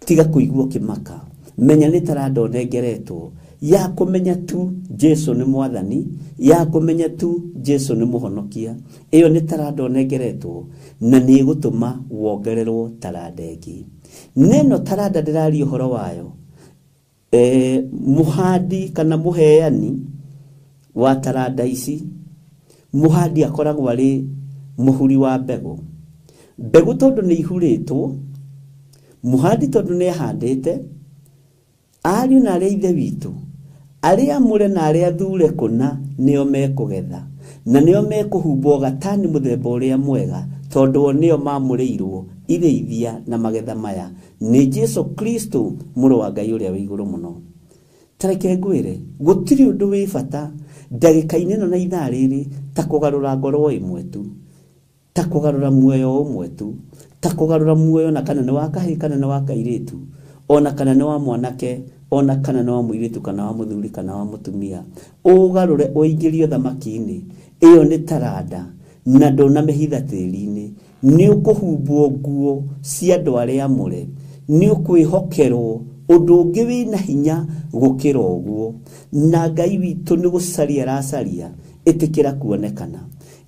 tiga kũigua kĩmaka, menya nĩ taranda ũnengeretwo ya kũmenya tu Jesu nĩ Mwathani, ya kũmenya tu Jesu nĩ Mũhonokia. Ĩyo nĩ taranda ũnengeretwo na nĩ ĩgũtũma wongererwo taranda ĩngĩ. Neno taranda ndĩraria ũhoro wayo, mũhandi kana mũheani wa taranda ici, mũhandi akoragwo arĩ mũhuri wa mbegũ. Mbegũ tondũ nĩ ihurĩtwo, mũhandi tondũ nĩ ahandĩte, ariũ na arĩa ithe witũ, arĩa amũre na arĩa athure kũna nĩo mekũgetha, na nĩo mekũhumbwo gatani mũthemba ũrĩa mwega, tondũ o nĩo mamũrĩirwo irĩithia na magetha maya nĩ Jesu Kristo mũrũ wa Ngai ũrĩa wĩ igũrũ mũno. Tareke ngwĩre, gũtirĩ ũndũ wĩ bata ndagĩka-inĩ ĩno na ithaa rĩrĩ ta kũgarũra ngoro ĩmwe tu, ta kũgarũra muoyo ũmwe tu, ta kũgarũra muoyo na kana nĩ wa kahĩĩ kana nĩ wa kairĩtu, ona kana nĩ wa mwanake, ona kana nĩ wa mũirĩtu kana wa mũthuri kana wa mũtumia, ũgarũre ũingĩrio thamaki-inĩ. Ĩyo nĩ taranda na ndũnamĩhitha tĩri-inĩ. Nĩ ũkũhumbwo nguo cia andũ arĩa amũre, nĩ ũkwĩhokerwo ũndũ ũngĩ wĩna hinya gũkĩra ũguo. Na Ngai witũ nĩ gũcaria aracaria, ĩtĩkĩra kuonekana.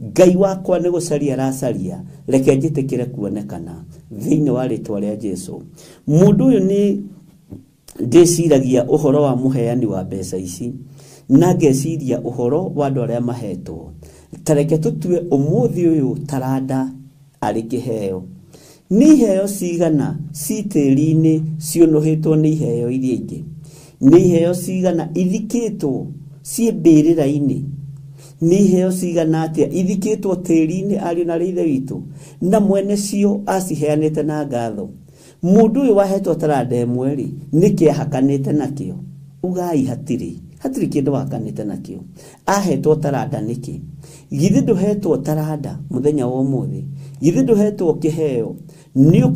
Ngai wakwa nĩ gũcaria aracaria, reke njĩtĩkĩre kuonekana thĩinĩ wa rĩtwa rĩa Jesu. Mũndũ ũyũ nĩ ndĩciragia ũhoro wa mũheani wa mbeca ici, na ngeciria ũhoro wa andũ arĩa mahetwo. Tareke tũtue ũmũthĩ ũyũ taranda arĩ kĩheo. Nĩ iheo cigana ci tĩri-inĩ cionũhĩtwo nĩ iheo iria ingĩ? Nĩ iheo cigana ithikĩtwo ciĩ mbĩrĩra-inĩ? Nĩ iheo cigana atĩa ithikĩtwo tĩri-inĩ ariũ na ithe witũ, na mwene cio aciheanĩte na ngatho? Mũndũ ũyũ wahetwo taranda ĩmwe rĩ, nĩkĩ ahakanĩte nakĩo? Ugai hatirĩ kĩndũ wahakanĩte nakĩo. Ahetwo taranda nĩkĩ? Githĩ ndũhetwo taranda mũthenya wa ũmũthĩ? Githĩ ndũhetwo kĩheo? Nĩ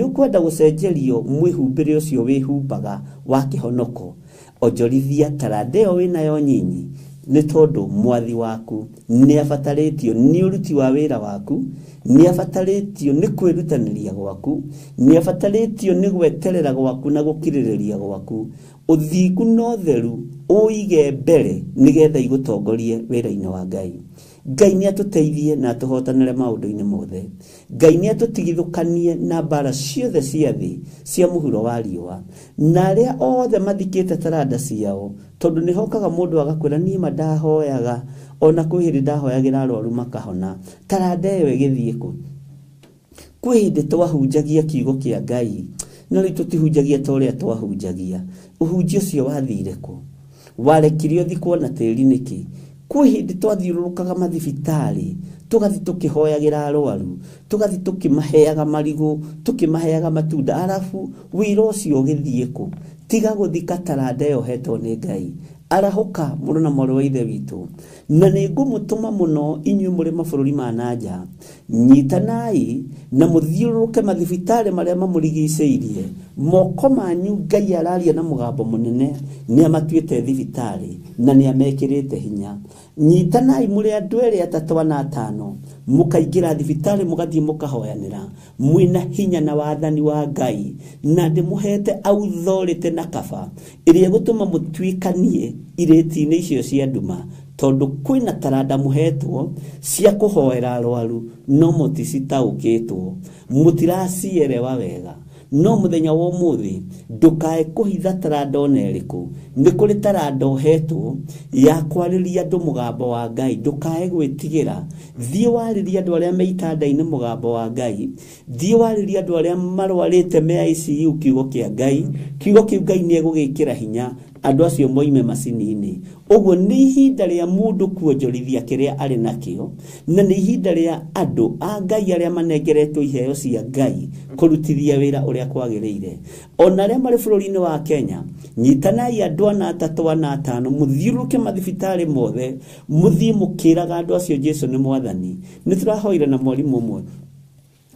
ũkwenda gũcenjerio mwĩhumbĩre ũcio wĩhumbaga wa kĩhonoko. Onjorithia taranda ĩyo wĩnayo nyinyi, nĩ tondũ Mwathi waku nĩ abatarĩtio nĩ ũruti wa wĩra waku, nĩ abatarĩtio nĩ kwĩrutanĩria gwaku, nĩ abatarĩtio nĩ gweterera gwaku na gũkirĩrĩria gwaku. Ũthingu na ũtheru ũige mbere nĩgetha igũtongorie wĩra-inĩ wa Ngai. Ngai nĩ atũteithie na atũhotanĩre maũndũ-inĩ mothe. Ngai nĩ atũtigithũkanie na mbara ciothe cia thĩ cia mũhuro wa riũa, na arĩa othe mathikĩte taranda ciao, tondũ nĩ hokaga mũndũ agakwĩra niĩ ma ndahoyaga, ona kwĩ hĩndĩ ndahoyagĩra arwaru makahona. Taranda ĩyo ĩgĩthiĩ kũ? Kwĩ hĩndĩ twahunjagia kiugo kĩa Ngai, no rĩu tũtihunjagia ta ũrĩa twahunjagia. Ũhunjia ũcio wathire kũ? Warekire ũthikwo na tĩri nĩkĩ? Kwĩ hĩndĩ twathiũrũrũkaga mathibitarĩ, tũgathi tũkĩhoyagĩra arwaru, tũgathi tũkĩmaheaga marigũ, tũkĩmaheaga matunda, arabu wĩra ũcio ũgĩthiĩ kũ? Tiga gũthika taranda ĩyo hetwo nĩ Ngai. Arahũka mũrũ na mwarĩ wa ithe witũ, na nĩ ngũmũtũma mũno inyuĩ mũrĩ mabũrũri ma nanja, nyitanai na mũthiũrũrũke mathibitarĩ marĩa mamũrigicĩirie, moko manyu Ngai araria na mugambo munene ni amatuite thibitari na ni amekirite hinya. Nyitanai muri andu eri atatu ana atano mukaingira thibitari mugathie mukahoyanira mwina hinya na wathani wa Ngai na ndimuhete authority na kaba iria gutuma mutwikanie ireti-ini icio cia nduma tondu kwina taranda muhetwo cia kuhoera arwaru no muticitaukitwo mutiracielewa wega. No muthenya wa umuthi ndukae kuhitha taranda oneriku ni kuri taranda uhetwo ya kwariria andu mugambo wa Ngai. Ndukae gwitigira thie wariria andu aria meitanda-ini mugambo wa Ngai. Thie wariria andu aria marwarite me ICU kiugo kia Ngai. Kiugo kiu Ngai ni egugikira hinya andu acio moime macini-ini. Uguo ni ihinda ria mundu kuonjorithia kiria ari nakio na ni ihinda ria andu a Ngai aria manengeretwo iheo cia Ngai kurutithia wira uria kwagiriire. Ona aria mari bururi-ini wa Kenya, nyitanai andu ana atatu ana atano muthiuruke mathibitari mothe muthie mukiraga andu acio Jesu ni mwathani. Ni turahoire na mwalimu umwe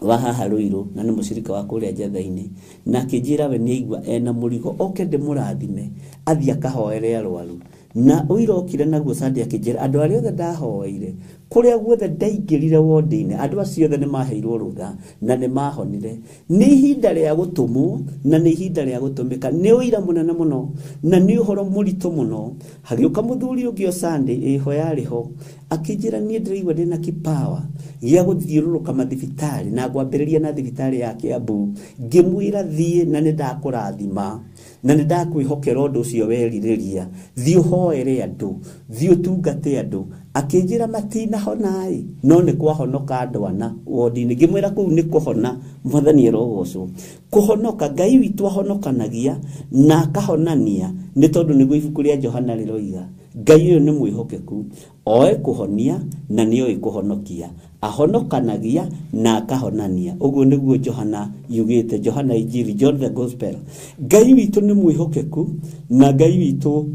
wa haha Ruiru na ni mucirika wa kuria Njatha-ini na kijira we ni igwa ena murigo oke ndimurathime athia kahoere arwaru na uirokire naguo Sunday akijira andu aria othe ndahoeire kuria guothe ndaingirire wodi-ini andu acio othe ni maheirwo rutha na ni mahonire. Ni ihinda ria gutumwo na ni ihinda ria gutumika. Ni uira munene muno na ni uhoro muritu muno. Hagiuka muthuri ungi o Sunday iho yariho akijira ni ndiraigua ndina kipawa gia guthiururuka mathibitari na gwambiriria na thibitari ya Kiambu ngimwira thie na ni ndakurathima na ni ndakwihokera undu ucio weririria thie hoere andu thie tungate andu. Akijira matina honai no ni kwahonoka andu ana wodi-ini ngimwira kuu ni kuhona mwathani erogocwo. Kuhonoka Ngai witu ahonokanagia na akahonania ni tondu niguo ibuku ria Johana riroiga Ngai uyu ni mwihokeku oe kuhonia na ni oe kuhonokia ahonokanagia na akahonania. Uguo niguo Johana yugite, Johana Injili, John the Gospel. Ngai witu ni mwihokeku na Ngai witu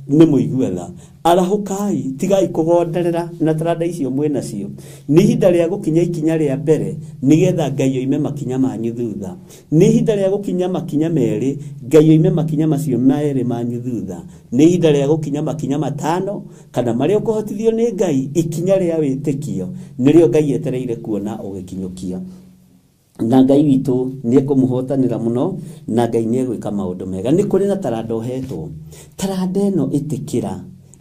ni muiguatha. Arahukai tigai kugonderera na taranda icio mwena cio. Ni ihinda ria gukinya ikinya ria mbere nigetha Ngai oime makinya manyu thutha. Ni ihinda ria gukinya makinya meri Ngai oime makinya macio meri manyu thutha. Ni ihinda ria gukinya makinya matano kana maria ukuhotithio ni Ngai ikinya ria witikio nirio Ngai etereire kuona ugikinyukia. Na Ngai witu ni ekumuhotanira muno na Ngai ni egwika maundu mega. Ni kuri na taranda uhetwo. Taranda eno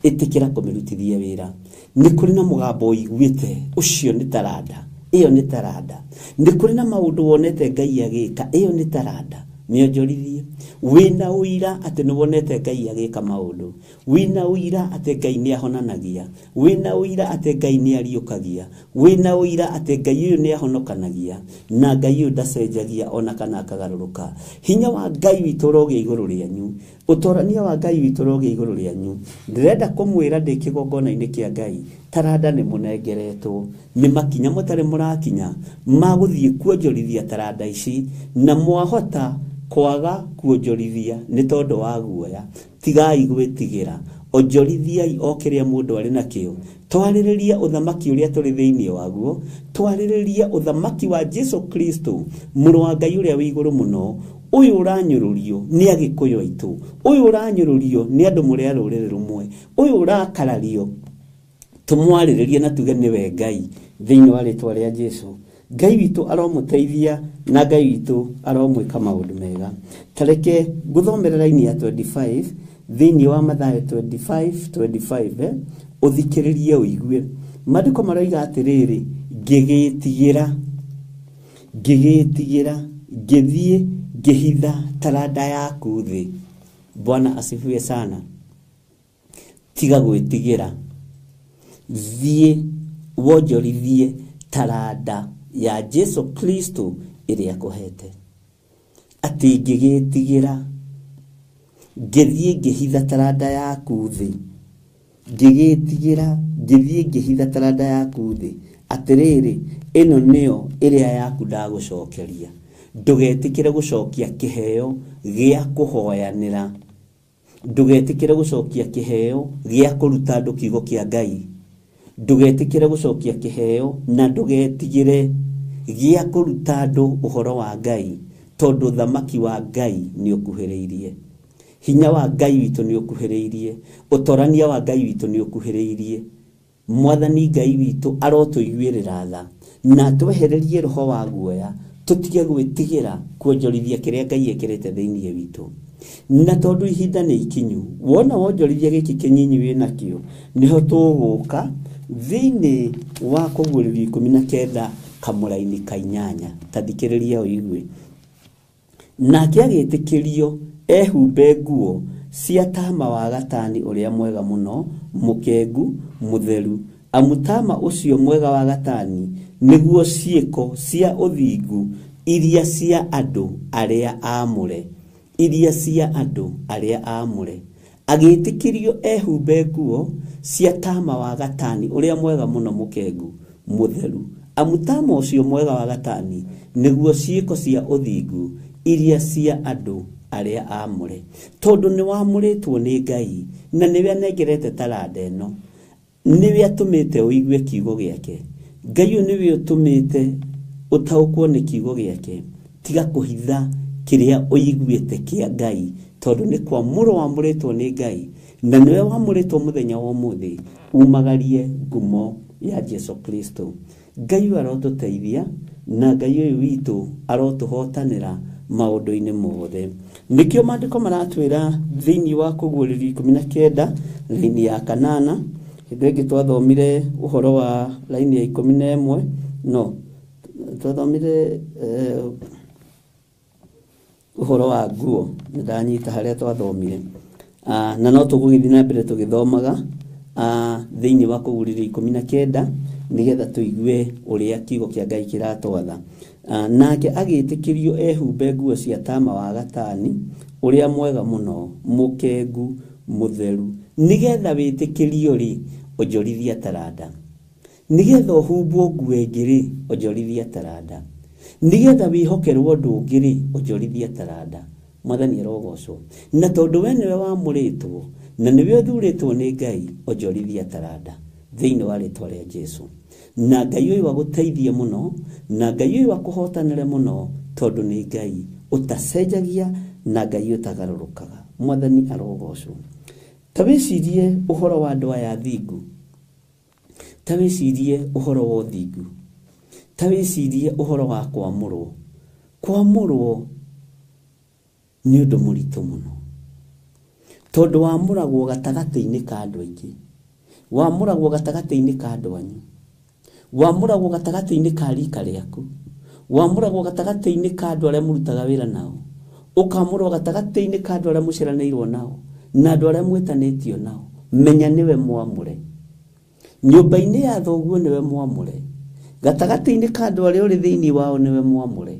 itikira kumirutithia wira. Ni kuri na mugambo uiguite ucio ni taranda. Iyo ni taranda. Ni kuri na maundu wonete Ngai agika. Iyo ni taranda. Nionjorithie wina uira ati nubonete Ngai agika maundu. Wina uira ati Ngai ni ahonanagia. Wina uira ati Ngai ni ariukagia. Wina uira ati Ngai uyu ni ahonokanagia na Ngai uyu ndacenjagia ona kana akagaruruka. Hinya wa Ngai witu roge iguru rianyu, utorania wa Ngai witu roge iguru rianyu. Ndirenda kumwira ndi kigongona-ini kia Ngai taranda ni munengeretwo ni makinya mutari murakinya maguthie kuonjorithia taranda ici na mwahota kwaga kuonjorithia ni tondu wa guoya. Tigai gwitigira onjorithiai o kiria mundu ari nakio. Twaririria uthamaki uria turi thiini waguo, twaririria uthamaki wa Jesu Kristo muru wa Ngai uria wi iguru muno. Uyu uranyururio ni agikuyu aitu, uyu uranyururio ni andu muri a ruriri rumwe, uyu urakarario tumwariririe na tuge niwe Ngai thiini wa ritwa ria Jesu. Ngai witu aromuteithia na Ngai witu aromwika maundu mega. Tareke guthomera laini ya 25 thiini wa Mathayo 25 uthikiririe uigue. Maandiko maroiga atiriri ngigitigira ngithie ngihitha taranda yaku thi. Bwana asifiwe sana. Tiga gwitigira thie wonjorithie taranda ya Jesu Kristo iria akuhete. Ati ngigitigira ngithie ngihitha taranda yaku thi. Ngigitigira ngithie ngihitha taranda yaku thi. Atiriri ino niyo iria yaku ndagucokeria. Ndugetikire gucokia kiheo gia kuhoyanira. Ndugetikire gucokia kiheo gia kuruta andu kiugo kia Ngai. Ndugetikire gucokia kiheo na ndugetigire gia kuruta andu uhoro wa Ngai tondu thamaki wa Ngai ni ukuhiriirie, hinya wa Ngai witu ni ukuhiriirie, utorania wa Ngai witu ni ukuhiriirie. Mwathani Ngai witu arotuiguirira tha na twehererie roho wa guoya, tutige gwitigira kuonjorithia kiria Ngai ekirite thiini witu. Na tondu ihinda ni ikinyu, wona wonjorithia giki kinyinyi wina kio, niho tuguka thiini wa Kũguũrĩrio 19 kamũraini ka 8. Tathikĩrĩria ũigue. Nake agĩtĩkĩrio ehumbe nguo cia taama wa gatani ũrĩa mwega mũno, mũkengu, mũtheru. Amutama ũcio mwega wa gatani nĩguo ciĩko cia ũthingu iria cia andũ arĩa aamũre, iria cia andũ arĩa aamũre. Agĩtĩkĩrio ehumbe nguo cia taama wa gatani ũrĩa mwega mũno, mũkengu, mũtheru. Amutama ũcio mwega wa gatani nĩguo ciĩko cia ũthingu iria cia andũ arĩa aamũre. Tondu nĩ wamũrĩtwo nĩ Ngai na nĩwe anengerete taranda ĩno, nĩwe atũmĩte ũigue kiugo gĩake. Ngai nĩwe ũtũmĩte ũtaũkwo nĩ kiugo gĩake, tiga kũhitha kĩrĩa ũiguĩte kĩa Ngai, tondu nĩ kwamũrwo wamũrĩtwo nĩ Ngai na nĩwe wamũrĩtwo mũthenya wa ũmũthĩ umagarie ngumo ya Jesu Kristo. Ngai arotũteithia na Ngai ũyũ witũ arotũhotanĩra maũndũ-inĩ mothe. Nikio maandĩko maratwĩra thĩinĩ wa Kũguũrĩrio 19 laini ya 8, hĩndĩ ĩngĩ twathomire ũhoro wa laini ya 11, no twathomire ũhoro wa nguo, ndanyita harĩa twathomire, na no tũgũgĩthiĩ na mbere tũgĩthomaga thĩinĩ wa Kũguũrĩrio 19 nigetha tuigue ũrĩa kiugo kĩa Ngai kĩratwatha. Nake agĩtĩkĩrio ehumbe nguo cia taama wa gatani ũrĩa mwega mũno, mũkengu, mũtheru. Nigetha wĩtĩkĩrio rĩ, onjorithia taranda. Nigetha ũhumbwo nguo ĩngĩ rĩ, onjorithia taranda. Nigetha wĩhokerwo ũndũ ũngĩ rĩ, onjorithia taranda. Mwathani arogocwo. Na tondu we nĩwe wamũrĩtwo na nĩwe ũthurĩtwo nĩ Ngai, onjorithia taranda thĩinĩ wa rĩtwa rĩa Jesu. Na Ngai ũyũ agũteithie mũno, na Ngai ũyũ akũhotanĩre mũno, tondu nĩ Ngai ũtacenjagia na Ngai ũtagarũrũkaga. Mwathani arogocwo. Ta wĩcirie ũhoro wa andũ aya athingu, ta wĩcirie ũhoro wa ũthingu, ta wĩcirie ũhoro wa kwamũrwo. Kwamũrwo nĩ ũndũ mũritũ mũno, tondu wamũragwo gatagatĩ-inĩ ka andũ aingĩ, wamũragwo gatagatĩ-inĩ ka andũ anyu, wamũragwo gatagatĩ-inĩ ka rika rĩaku, wamũragwo gatagatĩ-inĩ ka andũ arĩa mũrutaga wĩra nao, ũkamũrwo gatagatĩ-inĩ ka andũ arĩa mũciaranĩirwo nao na andũ arĩa mwĩtanĩtio nao. Menya nĩwe mwamũre. Nyũmba-inĩ ya thoguo nĩwe mwamũre, gatagatĩ-inĩ ka andũ arĩa ũrĩ thĩinĩ wao nĩwe mwamũre,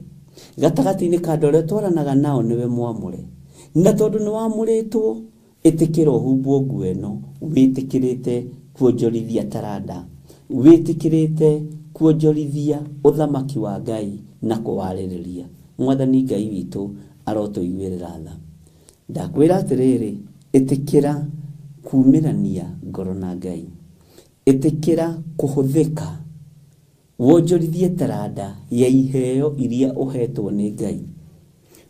gatagatĩ-inĩ ka andũ arĩa twaranaga nao nĩwe mwamũre. Na tondu nĩ wamũrĩtwo, ĩtĩkĩra ũhumbwo nguo ĩno, wĩtĩkĩrĩte kuonjorithia taranda, wĩtĩkĩrĩte kuonjorithia ũthamaki wa Ngai na kũwarĩrĩria. Mwathani Ngai witũ arotũiguĩrĩra tha. Ndakwĩra atĩrĩrĩ, ĩtĩkĩra kumĩrania ngoro na Ngai, ĩtĩkĩra kũhũthĩka, wonjorithie taranda ya iheo iria ũhetwo nĩ Ngai,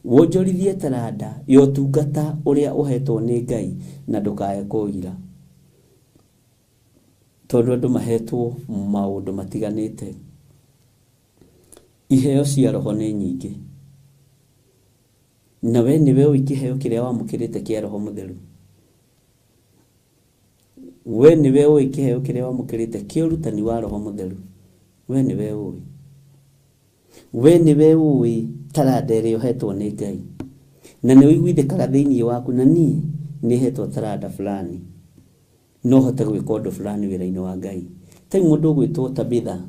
wonjorithie taranda ya ũtungata ũrĩa ũhetwo nĩ Ngai, na ndũkae kũira, tondu andũ mahetwo maũndũ matiganĩte. Iheo cia roho nĩ nyingĩ, na we nĩwe ũĩ kĩheo kĩrĩa wamũkĩrĩte kĩa Roho Mũtheru. We nĩwe ũĩ kĩheo kĩrĩa wamũkĩrĩte kĩa ũrutani wa Roho Mũtheru. We nĩwe ũĩ. We nĩwe ũĩ taranda ĩrĩa ũhetwo nĩ Ngai, na nĩ ũiguithĩkaga thĩinĩ waku, na niĩ nĩhetwo taranda fulani, no hote gwĩka ũndũ fulani wĩra-inĩ wa Ngai. Ta mũndũ ũgwĩtwo Tabitha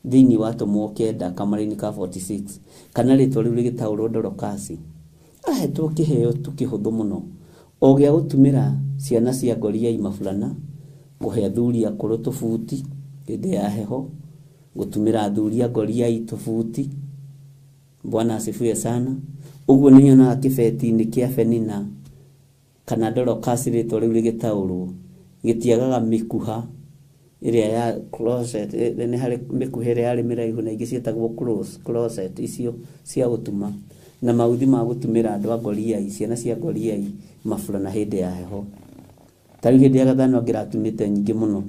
thĩinĩ wa Tũmwo 9 kamara-inĩ ka 46, kana rĩtwa rĩu rĩgĩtaũrwo Dorokasi, ahetwo kĩheo tu kĩhũthũ mũno, o gĩa gũtumĩra ciana cia ngoriai mabulana, kũhe athuri akũrũ tũbuti hĩndĩ ya heho, gũtumĩra athuri a ngoriai tũbuti. Bwana asifiwe sana. Ũguo nĩ nyonaga kĩbeti-inĩ kĩa Penina kana Dorokasi rĩtwa rĩu rĩgĩtaũrwo, gĩtiagaga mĩkuha ĩrĩa ya closet, nĩ harĩ mĩkuha ĩrĩa yarĩ mĩraihu na ingĩ ciĩtagwo closet, icio cia gũtuma. na mauthi ma gutumira andu a Goliai, ciana cia Goliai mafulana hindi ya heho. Tari hindi ya gathano ngiratumite nyingi muno.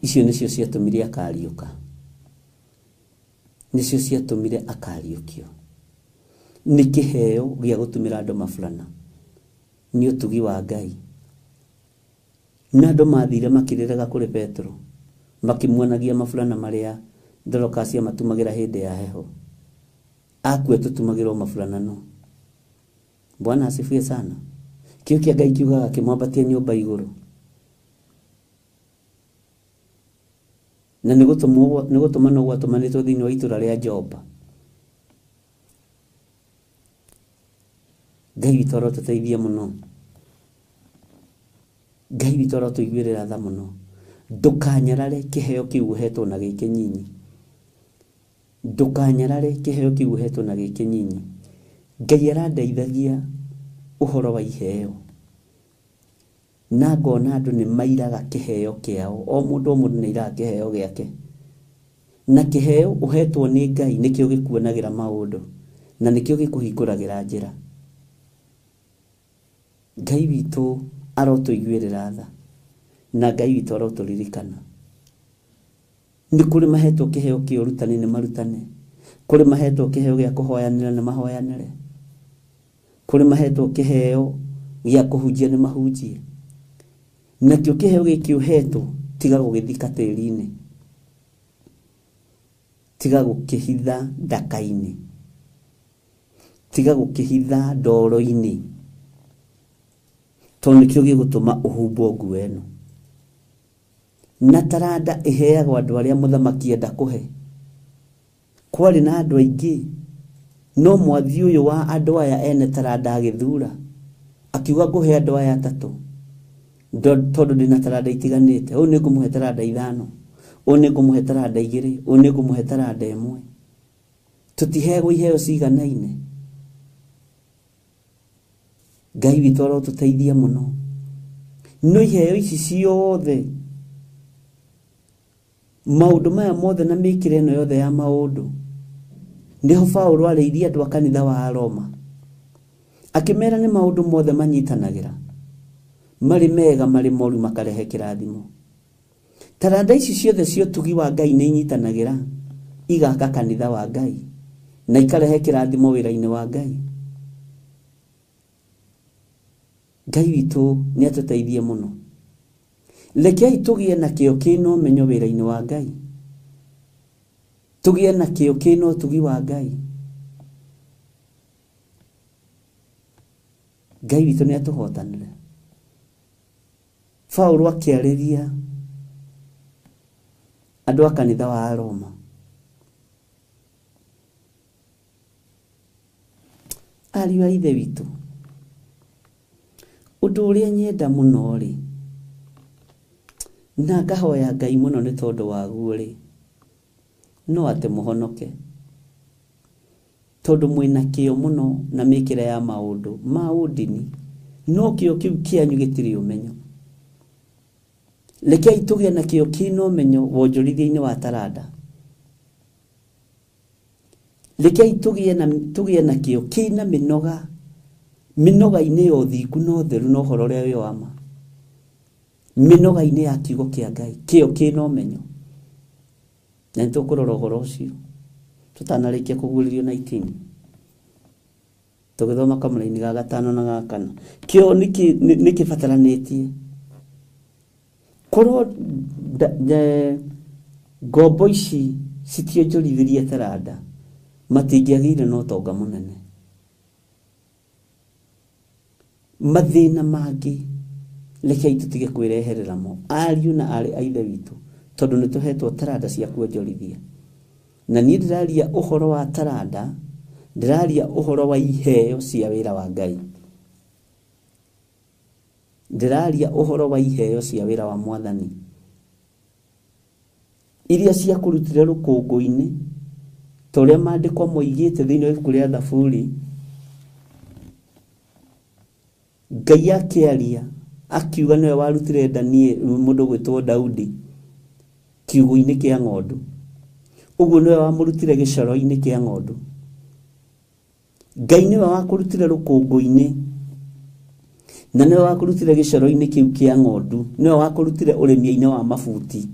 Icio nicio ciatumire akariuka. Nicio ciatumire akariukio. Ni kiheo gia gutumira andu mafulana. Ni utugi wa Ngai. Na andu mathire makiriraga kuri Petro, makimuonagia mafulana maria Dorcas matumagira hindi ya heho. Akwe tutumagirwo mafulana no. Bwana asifiwe sana. Kio kia Ngai kiugaga kimwambatia nyumba iguru. Na nigutuma no gwatumanitwo thiini wa itura ria Joba. Ngai witũ arotuteithia muno. Ngai witũ arotuiguĩrĩra tha muno. Ndukanyarare kiheo kiu uhetwo na giki nyinyi. Ndukanyarare kiheo kiu uhetwo na giki nyinyi. Ngai arandeithagia uhoro wa iheo. Na ngona andu ni mairaga kiheo kiao. O mundu ni iraga kiheo giake. Na kiheo uhetwo ni Ngai nikio gikuonagira maundu na nikio gikuhinguragira njira. Ngai witũ arotuiguĩrĩra tha na Ngai witũ aroturirikana. Ni kuri mahetwo kiheo kia urutani ni marutane. Kuri mahetwo kiheo gia kuhoyanira ni mahoyanire. Kuri mahetwo kiheo gia kuhunjia ni mahunjie. Na kio kiheo giki uhetwo tiga gugithika tĩri-inĩ. Tiga gukihitha ndaka-inĩ. Tiga gukihitha ndoro-inĩ. Tondu kio gigutuma uhumbo nguo ĩno. Na taranda iheagwo andu aria muthamaki enda kuhe. Kwari na andu aingi no mwathi uyu wa andu aya ene taranda agithura akiuga nguhe andu aya 3 tondu ndina taranda itiganite. Uyu ningumuhe taranda 5, uyu ningumuhe taranda 2, uyu ningumuhe taranda 1. Tutihegwo iheo ciganaine. Ngai witũ arotuteithia muno. No iheo ici ciothe, maundu maya mothe na mikire ino yothe ya maundu, niho Paulo ariithia andu a kanitha wa Roma akimera ni maundu mothe manyitanagira, mari mega mari moru makarehe kirathimo. Taranda ici ciothe cio tugi wa Ngai ni inyitanagira igaka kanitha wa Ngai na ikarehe kirathimo wira-ini wa Ngai. Ngai witũ ni atuteithie muno. Rekei tugie na kĩo kĩno menyo wĩra-inĩ wa Ngai. Tugie na kĩo kĩno tugi wa Ngai. Ngai witũ ni atuhotanire. Paulo akĩarĩria andu a kanitha wa Roma. Ariũ a ithe witũ, undu uria nyenda muno ri na ngahoya Ngai muno ni tondu waguo ri no ate muhonoke tondu mwina kio muno na mikire ya maundu ma udini no kio kiu kianyu gitiri umenyo. Rekei tugie na kio kino menyo wonjorithia-ini wa taranda. Rekei tugie na kio kina minoga-ini ya uthingu na utheru na uhoro uria wi wa ma. Minoga-ini ya kiugo kia Ngai kio kina umenyo. Na nitukurora uhoro ucio tutanarikia kuguririo 19 tugithoma kamũra-inĩ ga 5 na ga 4. Kio nikibataranĩtie korwo ngombo ici citionjorithirie taranda matingiagĩire na ũtonga mũnene. Mathĩna mangĩ rekei tutige kwĩreherera mo ariũ na arĩ a ithe witũ tondu nĩ tũhetwo taranda cia kuonjorithia. Na niĩ ndĩraria ũhoro wa taranda, ndĩraria ũhoro wa iheo cia wĩra wa Ngai. Ndĩraria ũhoro wa iheo cia wĩra wa Mwathani iria cia kũrutire rũkũngũ-inĩ ta ũrĩa maandĩko moigĩte thĩinĩ wa ibuku rĩa Thaburi. Ngai akĩaria akiuga nĩwe warutire mũndũ gwĩtwo Daudi kiugũ-inĩ kĩa ng'ondu. Ũguo nĩwe wamũrutire gĩcoro-inĩ kĩa ng'ondu. Ngai niwe wakurutire rukungu-ini na niwe wakurutire gicoro-ini kiu kia ng'ondu, niwe wakurutire urimi-ini wa mabuti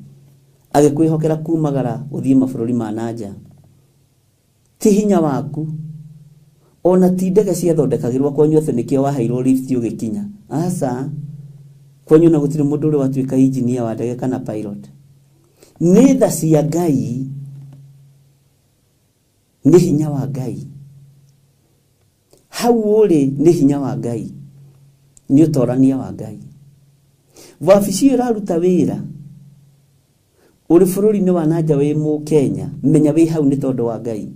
agikwihokera kumagara uthie mabururi ma nanja. Ti hinya waku ona ti ndege ciathondekagirwo kwanyu athe nikio waheirwo lift ugikinya. Asa kwanyu na gutire mundu uri watuika engineer wa ndege kana pilot. Ni tha cia Ngai, ni hinya wa Ngai. Hau uri ni hinya wa Ngai, ni utorania wa Ngai. Wabici iraruta wira uri bururi-ini wa nanja wi mu Kenya, menya wi hau ni tondu wa Ngai.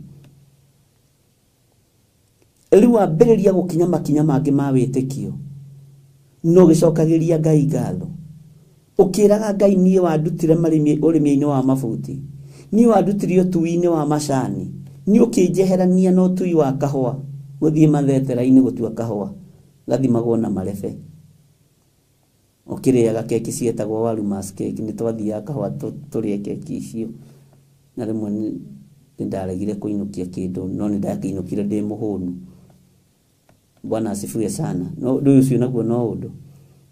Riu wambiriria gukinya makinya mangi ma witikio, no gicokagiria Ngai ngatho, ukiraga Ngai nie wandutire urimi-ini wa mabuti, nie wandutire utui-ini wa macani, nie ukinjeherania no utui wa kahua, guthie mathetera-ini gutua kahua gathimagwo na marebe. Ukiriaga keki cietagwo waru mass cake, ni twathia kahua turie keki icio, na rimwe ndaregire kuinukia kindu, no ni ndakiinukire ndi muhunu. Bwana asifiwe sana. No ndu ucio naguo no undu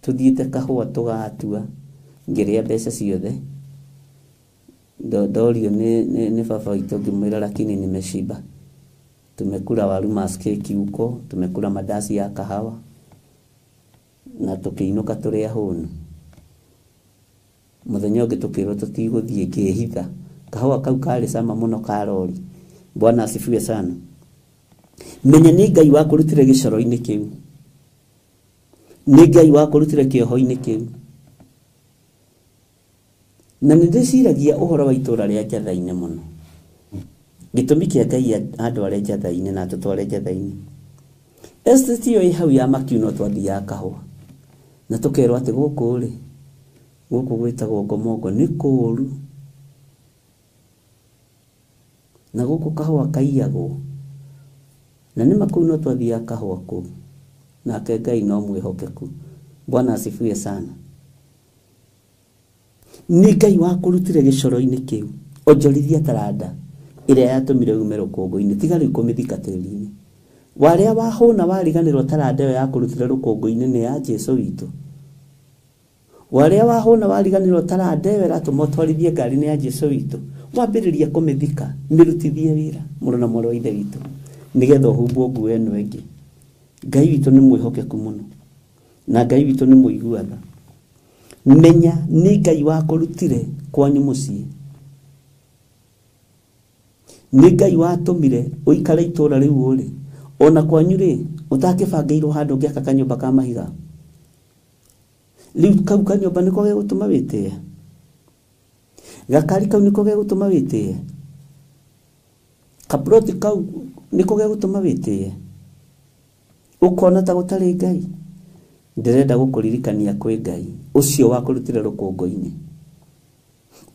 tuthiite kahua tugatua ngiria mbeca ciothe dorio ni baba witũ ngĩmwĩra lakini nimeshiba. Tumekula waru mass cake huko, tumekula madasi ya kahawa na tukiinuka turi ahũnu. Muthenya ũngĩ tukirwo tutigũthie ngĩhitha, kahua kau kari cama muno karori. Bwana asifiwe sana. Menya ni Ngai wakurutire gicoro-ini kiu, ni Ngai wakurutire kioho-ini kiu. Na nindiciragia uhoro wa itura ria Njathaine muno. Gitumi kia Ngai andware Njathaine na tutware Njathaine. Estate yo ihau ya makiuno twathia kahua na tukerwo ati guku ri guku gwitagwo Ngomongo ni kuru na guku kahua kaiyagwo na ni makuno twathia kahua ku na ke Ngai no mwihokeku. Bwana asifiwe sana. Ni Ngai wakurutire gicoro-ini kiu, onjorithia taranda iria yatumire ume rukungu-ini, tiga riu kumithika tiri-ini. Waria wahuna wariganirwo taranda iyo yakurutire rukungu-ini ni ya Jesu witu. Waria wahuna wariganirwo taranda iyo iratuma utwarithie ngari ni ya Jesu witu, wambiriria kumithika mirutithie wira muru na muru wa ithe witu nigetha humbwo nguo eno ingi. Ngai witu ni mwihokeku muno na Ngai witu ni muiguatha. Menya ni Ngai wakurutire kwanyu mucii, ni Ngai watumire uikare itura riu uri ona kwanyu ri utakibangeirwo handu ngiaka kanyumba ka mahiga. Riu kau kanyumba niko gegutuma witie, gakari kau niko gegutuma witie, kaploti kau niko gegutuma witie, ukona ta gutari Ngai. Ndirenda gukuririkania kwi Ngai ucio wakurutire rukungu-ini,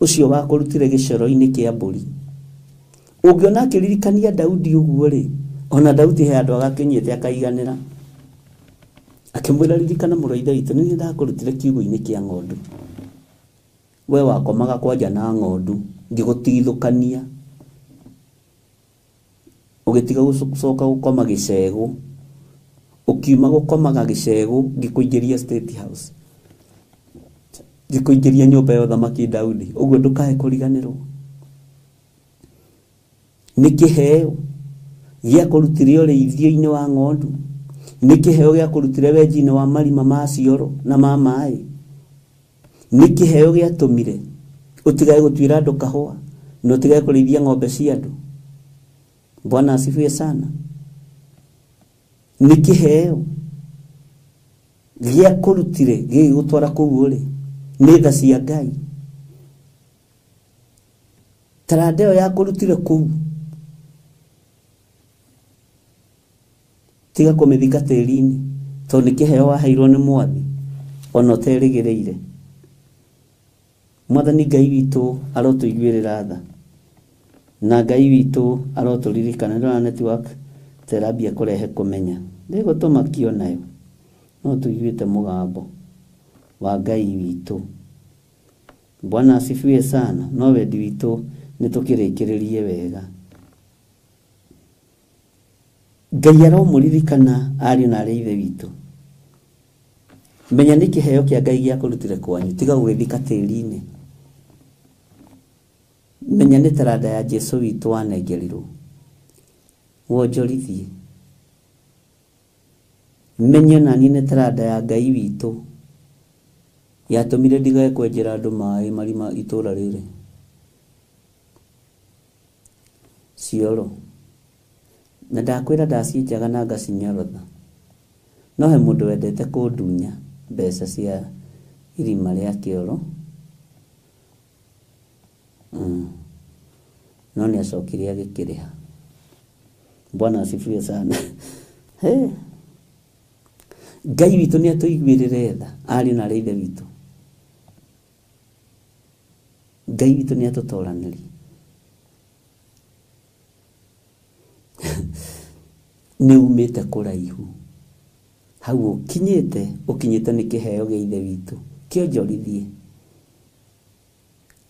ucio wakurutire gicoro-ini kia mburi. Ungiona akiririkania Daudi uguo ri, ona Daudi he andu agakinyite akaiganira, akimwira ririkana mũrũ wa ithe witũ nĩ ndakurutire kiugũ-ini kia ng'ondu, we wakomaga kwanja na ng'ondu ngigutithukania ugitiga gucoka gukoma gicegu, ukiuma gukomaga gicegu ngikuingiria State House, ngikuingiria nyumba ya uthamaki Daudi. Uguo ndukae kuriganirwo. Ni kiheo gia kurutire urithio-ini wa ng'ondu, ni kiheo gia kurutire wenji-ini wa marima ma cioro na ma mai, ni kiheo gia tumire utigae gutwira andu kahua na utigae kurithia ng'ombe cia andu. Bwana asifiwe sana. Ni kiheo gia kurutire gigutwara kuu uri ni tha cia Ngai. Taranda iyo ya kurutire kuu tiga kumithika tiri-ini tondu ni kiheo waheirwo ni Mwathi ona uterigireire. Mwathani Ngai witu arotuiguirira tha na Ngai witu aroturirikana. Ndona network terabia kurehe kumenya ndigutuma kio nayo no tuiguite mugambo wa Ngai witu. Bwana asifiwe sana. No wendi witu nitukirikiririe wega. Ngai aromuririkana ari na ari ithe witũ. Menya nĩ kĩheo kĩa Ngai gĩa kũrutire kwanyu, tiga gwĩthika tĩri-inĩ. Menya nĩ taranda ya Jesu witũ wanengerirwo, wonjorithie. Menya nani nĩ taranda ya Ngai witũ yatũmire ndigae kwenjera andũ maĩ marima itũra rĩrĩ. Cioro na ndakwĩra ndacinjaga na ngacinyorotha, no he mũndũ wendete kũndunya mbeca cia irima rĩa kĩoro, no nĩ acokire agĩkĩrĩha. Bwana asifiwe sana. Ngai witũ nĩ atũiguĩrĩre tha, ari na ari ithe witũ. Ngai witũ nĩ atũtoranĩria. Nĩ umĩte kũraihu, hau ũkinyĩte nĩ kĩheo gĩa ithe witũ, kĩonjorithie.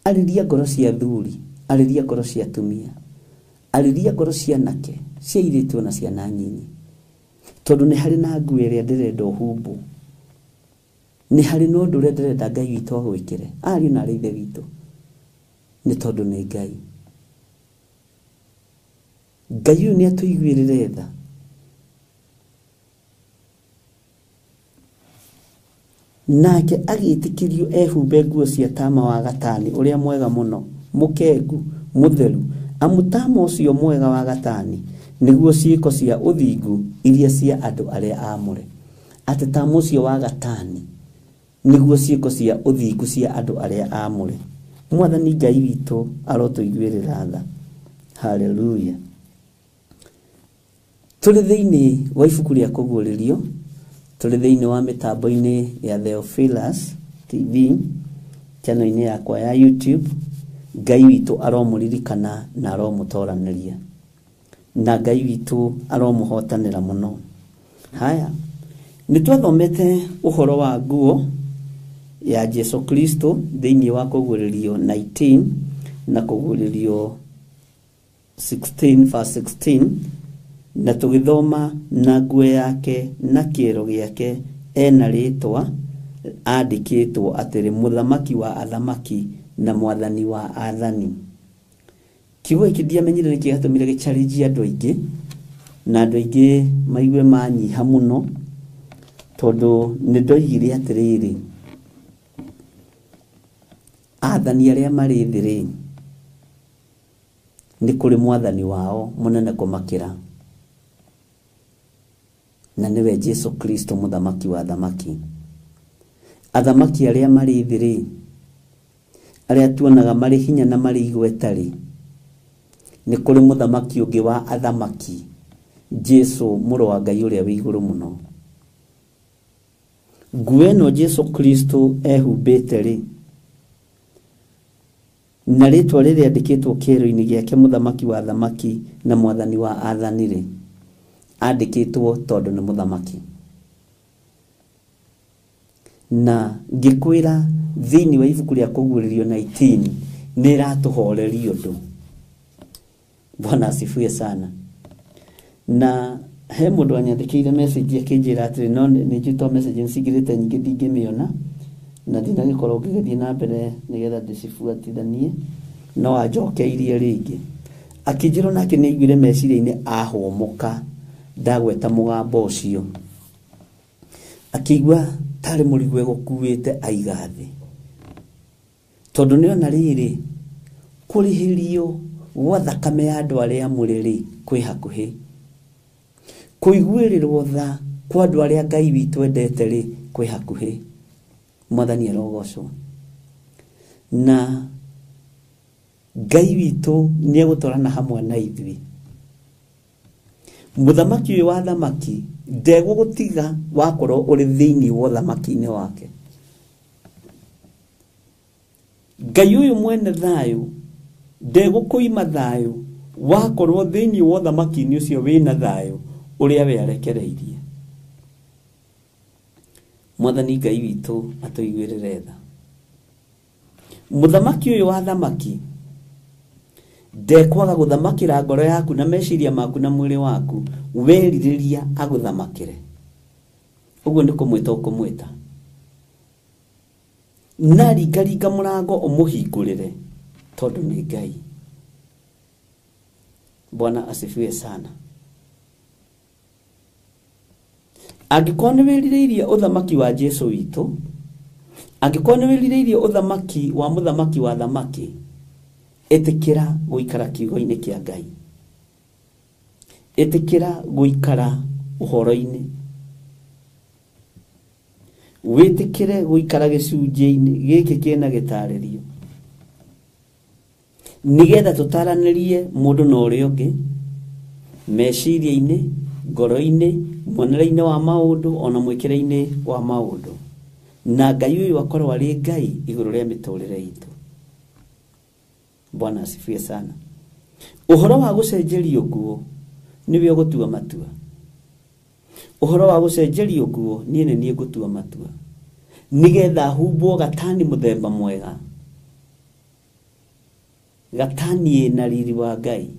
Arĩria ngoro cia athuri, arĩria ngoro cia atumia, arĩria ngoro cia anake, cia airĩtu na ciana nyinyi. Tondũ nĩ harĩ na nguo ĩrĩa ndĩrenda ũhumbwo, nĩ harĩ na ũndũ ũrĩa ndĩrenda Ngai witũ agwĩkĩre, ari na ari ithe witũ, nĩ tondũ nĩ Ngai. Ngai ũyũ nĩ atũiguĩrĩre tha. Nake agĩtĩkĩrio ehumbe nguo cia tama wa gatani ũrĩa mwega mũno, mũkengu, mũtheru, amu tama ũcio mwega wa gatani nĩguo ciĩko cia ũthingu iria cia andũ arĩa aamũre. Atĩ tama ũcio wa gatani nĩguo ciĩko cia ũthingu cia andũ arĩa aamũre. Mwathani Ngai witũ arotũiguĩrĩra tha. Haleluya. Tũrĩ thĩinĩ wa ibuku rĩa kũguũrĩrio, tũrĩ thĩinĩ wa mĩtambo-inĩ ya Theophilus TV, channel-inĩ yakwa ya YouTube. Ngai witũ aromũririkana na aromũtoranĩria, na Ngai witũ aromũhotanĩra mũno. Haya, nĩ twathomete ũhoro wa nguo ya Jesu Kristo thĩinĩ wa kũguũrĩrio 19 na kũguũrĩrio 16 verse 16, na tũgĩthoma na nguo yake na kĩero gĩake ena rĩtwa andĩkĩtwo atĩrĩ mũthamaki wa athamaki na mwathani wa athani. Kiugo gĩkĩ ndiamenyire nĩ kĩgatũmire gĩchallenge andũ aingĩ, na andũ aingĩ maigue manyiha mũno, tondũ nĩ ndoigire atĩrĩrĩ, athani arĩa marĩ thĩ rĩ, nĩ kũrĩ mwathani wao mũnene kũmakĩra, na nĩwe Jesu Kristo mũthamaki wa athamaki. Athamaki arĩa marĩ thĩ rĩ, arĩa tuonaga marĩ hinya na marĩ igweta rĩ, nĩ kũrĩ mũthamaki ũngĩ wa athamaki, Jesu mũrũ wa Ngai ũrĩa wĩ igũrũ mũno. Nguo ĩno Jesu Kristo ehumbĩte rĩ, na rĩtwa rĩrĩa andĩkĩtwo kĩero-inĩ gĩake mũthamaki wa athamaki na mwathani wa athani rĩ, andĩkĩtwo tondũ nĩ mũthamaki. Na ngĩkwĩra thĩinĩ wa ibuku rĩa kũguũrĩrio 19 nĩ ĩratũhoreria ũndũ. Bwana asifiwe sana. Na he mũndũ anyandĩkĩire message akĩnjĩra atĩrĩ, no nĩ njutwo message ncigĩrĩte nyingĩ ndingĩmĩona, na ndinagĩkorwo ngĩgĩthiĩ na mbere nĩgetha ndĩcibuatithanie, no anjokeirie rĩngĩ. Akĩnjĩra nake nĩ aiguire meciria-inĩ ahũmũka ndagweta mũgambo ũcio, akĩigua tarĩ mũrigo egũkuĩte aiga thĩ, tondũ nĩona rĩrĩ, kũrĩhĩrio gwa thakame ya andũ arĩa amũre rĩ kwĩ hakuhĩ, kũiguĩrĩrwo tha kwa andũ arĩa Ngai witũ endete rĩ kwĩ hakuhĩ. Mwathani arogocwo. Na Ngai witũ nĩ egũtwarana hamwe na ithuĩ. Mũthamaki ũyũ wa athamaki ndegũgũtiga wakorwo ũrĩ thĩinĩ wa ũthamaki-inĩ wake. Ngai ũyũ mwene thayũ ndegũkũima thayũ wakorwo thĩinĩ wa ũthamaki-inĩ ũcio wĩna thayũ ũrĩa we arekereirie. Mwathani Ngai witũ atũiguĩrĩre tha. Mũthamaki ũyũ wa athamaki ndekwaga guthamakira ngoro yaku na meciria maku na mwiri waku weririria aguthamakire uguo ni kumwita ukumwita na ringaringa murango umuhingurire tondu ni Ngai. Bwana asifiwe sana. Angĩkorwo nĩ wĩrirĩirie ũthamaki wa Jesu witũ, angĩkorwo nĩ wĩrirĩirie ũthamaki wa mũthamaki wa thamaki, ĩtĩkĩra gũikara kiugo-inĩ kĩa Ngai, ĩtĩkĩra gũikara ũhoro-inĩ, wĩtĩkĩre gũikara gĩcunjĩ-inĩ gĩkĩ kĩna gĩtarĩrio, nigetha tũtaranĩrie mũndũ na ũrĩa ũngĩ meciria-inĩ, ngoro-inĩ, mwonere-inĩ wa maũndũ ona mwĩkĩre-inĩ wa maũndũ, na Ngai ũyũ akorwo arĩ Ngai igũrũ rĩa mĩtũrĩre itũ. Bwana asifiwe sana. Ũhoro wa gũcenjerio nguo nĩwe ũgũtua matua. Ũhoro wa gũcenjerio nguo niĩ ngũtua matua, nigetha humbwo gatani mũthemba mwega, gatani ĩna riri wa Ngai,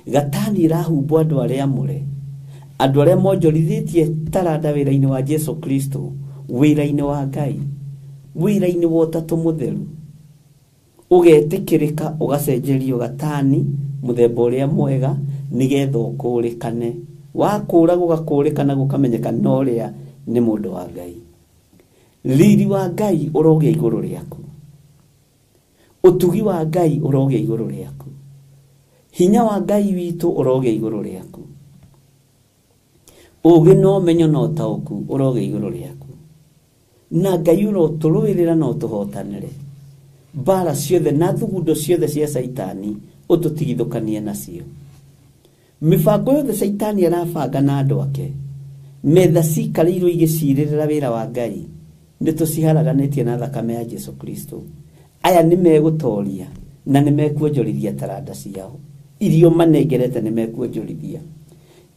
gatani ĩrahumbwo andũ arĩa amũre, andũ arĩa monjorithĩtie taranda wĩra-inĩ wa Jesu Kristo, wĩra-inĩ wa Ngai, wĩra-inĩ wa Ũtatũ Mũtheru, ũgetĩkĩrĩka ũgacenjerio gatani mũthemba ũrĩa mwega, nigetha ũkũrĩkane. Wakũra gũgakũrĩkana gũkamenyeka na ũrĩa nĩ mũndũ wa Ngai. Riri wa Ngai ũrogĩa igũrũ rĩaku, ũtugi wa Ngai ũrogĩa igũrũ rĩaku, hinya wa Ngai witũ ũrogĩa igũrũ rĩaku, ũgĩ na ũmenyo na ũtaũku ũrogĩa igũrũ rĩaku, na Ngai ũrotũrũĩrĩra na ũtũhotanĩre mbara ciothe na thugundo ciothe cia Saitani ũtũtigithũkanie nacio. Mĩbango yothe Saitani arabanga na andũ ake, metha cikarĩirwo igĩcirĩrĩra wĩra wa Ngai, nĩtũciharaganĩtie na thakame ya Jesu Kristo. Aya nĩmegũtoria na nĩmekuonjorithia taranda ciao, irio manengerete nĩmekuonjorithia,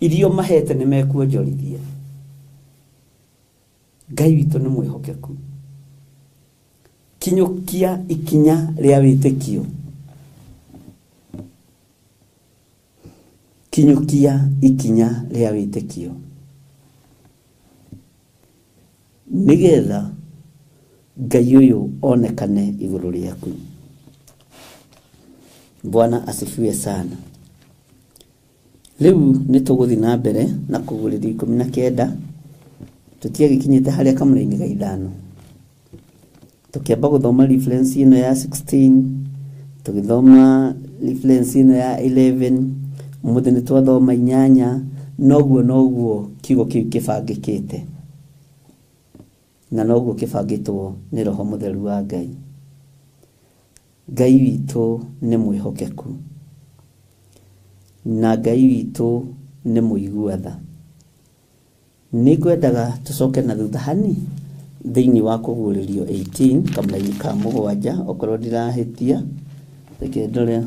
irio mahete nĩmekuonjorithia. Ngai witũ nĩ mwĩhokeku. Kinyũkia ikinya rĩa wĩtĩkio, kinyũkia ikinya rĩa wĩtĩkio, nigetha Ngai ũyũ onekane igũrũ rĩaku. Bwana asifiwe sana. Rĩu nĩtũgũthiĩ na mbere na kũgũrĩrĩa 19, tũtiagĩkinyĩte harĩa kamũra-inĩ ga 5. Tukiamba gũthoma reference ino ya 16, tugithoma reference ino ya 11, umuthi nitwathoma 8, noguo kiugo kiu kĩbangĩkĩte, na noguo kĩbangĩtwo nĩ Roho Mũtheru wa Ngai. Ngai witũ nĩ mwĩhokeku, na Ngai witũ nĩ mũigua-tha. Nĩngwendaga tũcoke na thutha hani thĩinĩ wa kũguũrĩrio 18 kamũra-inĩ ka 7, okorwo ndirahĩtia, reke ndore.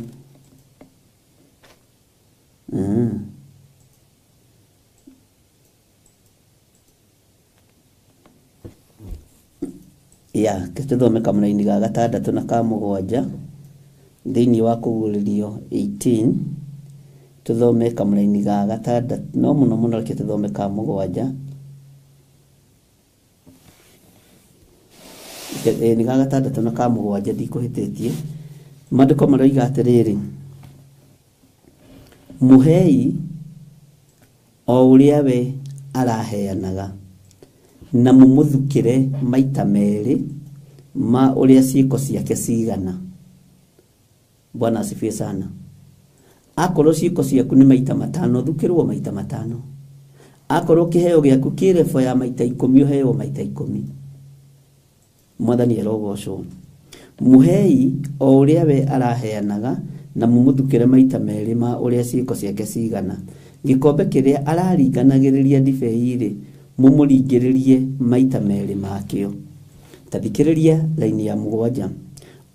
Ya, tũthome kamũra-inĩ ga 6 na ka 7 thĩinĩ wa kũguũrĩrio 18, tũthome kamũra-inĩ ga 6, no mũno reke tũthome ka 7. Ni ga 6 na ka 7 ndikũhĩtĩtie. Maandĩko maroiga atĩrĩrĩ: mũhei o ũrĩa we araheanaga, na mũmũthukĩre maita merĩ ma ũrĩa ciĩko ciake cigana. Bwana asifiwe sana. Akorwo ciĩko ciaku nĩ maita 5, thukĩrwo maita 5. Akorwo kĩheo gĩaku kĩ level ya maita 10, ũheo maita 10. Mwathani erogocwo. Mũhei o ũrĩa we araheanaga, na mũmũthukĩre maita merĩ ma ũrĩa ciĩko ciake cigana. Gĩkombe kĩrĩa araringanagĩrĩria ndibei-rĩ, mũmũringĩrĩrie maita merĩ makĩo. Tathikĩrĩria laini ya 7.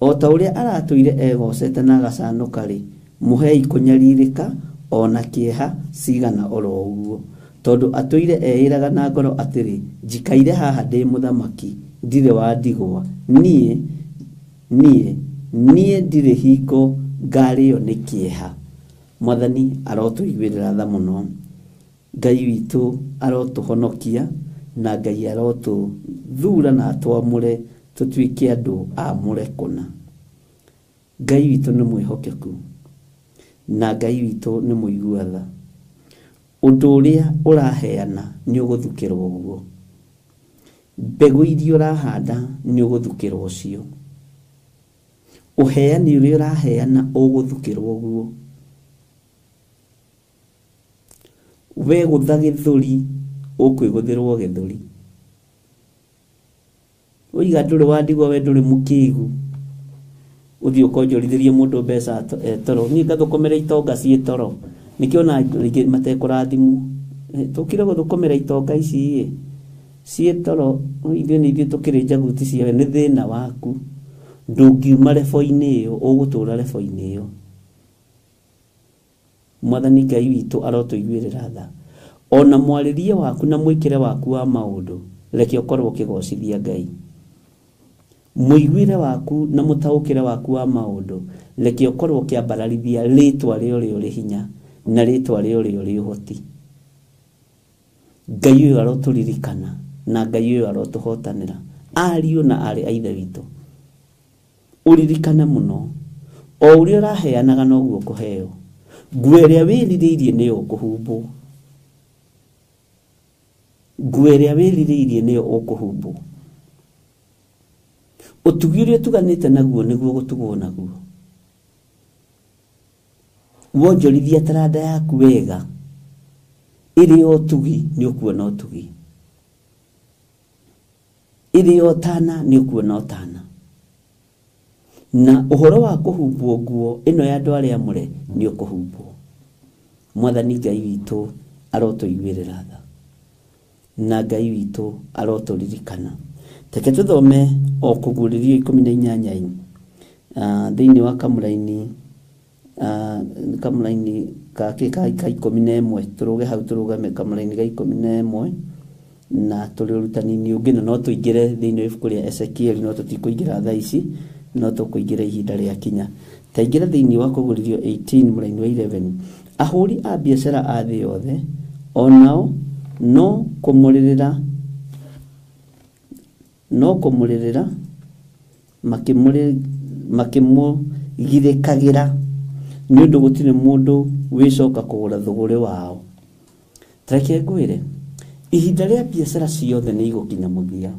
O ta ũrĩa aratũire egocete na agacanũka-rĩ, mũhei kũnyarirĩka ona kĩeha cigana oro ũguo, tondũ atũire eĩraga na ngoro atĩrĩ, njikaire haha ndĩ mũthamaki, ndirĩ wa ndigwa, niĩ ndirĩ hingo ngari yo nĩ kĩeha. Mwathani arotũiguĩrĩra tha mũno. Ngai witũ arotũhonokia na Ngai arotũthura na atwamũre tũtuĩke andũ amũre kũna. Ngai witũ nĩ mwĩhokeku na Ngai witũ nĩ mũigua tha. Ũndũ ũrĩa ũraheana nĩ ũgũthukĩrwo ũguo. Mbegũ iria ũrahanda nĩ ũgũthukĩrwo ũcio. Ũheani ũrĩa ũraheana ũgũthukĩrwo ũguo. We gũtha gĩthũri ũkwĩgũthĩrwo gĩthũri. Ũiga ndũrĩ wandigwo we ndũrĩ mũkĩgu. Ũthiĩ ũkonjorithĩrie mũndũ mbeca toro. Niĩ ngathũkũmĩra itonga ciĩ toro. Nĩkĩona rĩngĩ matekũrathimwo. Tũkire gũthũkũmĩra itonga ici ciĩ toro. Ithuĩ tũkĩrĩ njaguti ciawe nĩ thĩna waku. Ndũngiuma lebo-inĩ ĩyo, ũgũtũũra lebo-inĩ ĩyo. Mwathani Ngai witũ arotũiguĩrĩra tha. Ona mwarĩrie waku na mwĩkĩre waku wa maũndũ, reke ũkorwo ũkĩgocithia Ngai. Mũiguĩre waku na mũtaũkĩre waku wa maũndũ, reke ũkorwo ũkĩambararithia rĩtwa rĩo rĩrĩ hinya na rĩtwa rĩo rĩrĩ ũhoti. Ngai ũyũ arotũririkana na Ngai ũyũ arotũhotanĩra. Ariũ na arĩ a Ithe witũ, ũririkane mũno, o ũrĩa ũraheanaga noguo ũkũheo. Nguo ĩrĩa wĩrirĩirie nĩyo ũkũhumbwo. Nguo ĩrĩa wĩrirĩirie nĩyo ũkũhumbwo. Ũtugi ũrĩa ũtuganĩte naguo nĩguo gũtugwo naguo. Wonjorithia taranda yaku wega, ĩrĩ o ũtugi nĩ ũkuona ũtugi. Ĩrĩ o tana nĩ ũkuona ũtana. Na ũhoro wa kũhumbwo nguo ĩno ya andũ arĩa amũre nĩ ũkũhumbwo. Mwathani Ngai witũ arotũiguĩrĩra tha na Ngai witũ arotũririkana. Teke tũthome o Kũguũrĩrio 18 thĩinĩ wa kamũraini ka 11. Tũrũge hau tũrũgame kamũraini ga 11 na tũrĩ ũrutani-inĩ ũngĩ, na no tũingĩre thĩinĩ wa ibuku rĩa Ezekiel, no tũtikũingĩra thaa ici, no tũkũingĩra ihinda rĩa kinya. Ta ingĩra thĩinĩ wa Kũguũrĩrio 18 mũraini wa 11. Ahũri a biacara a thĩ yothe onao no kũmũrĩrĩra makĩmũgirĩkagĩra nĩ ũndũ gũtirĩ mũndũ wĩcoka kũgũra thũgũrĩ wao. Tareke ngwĩre, ihinda rĩa biacara ciothe nĩ igũkinya mũthia.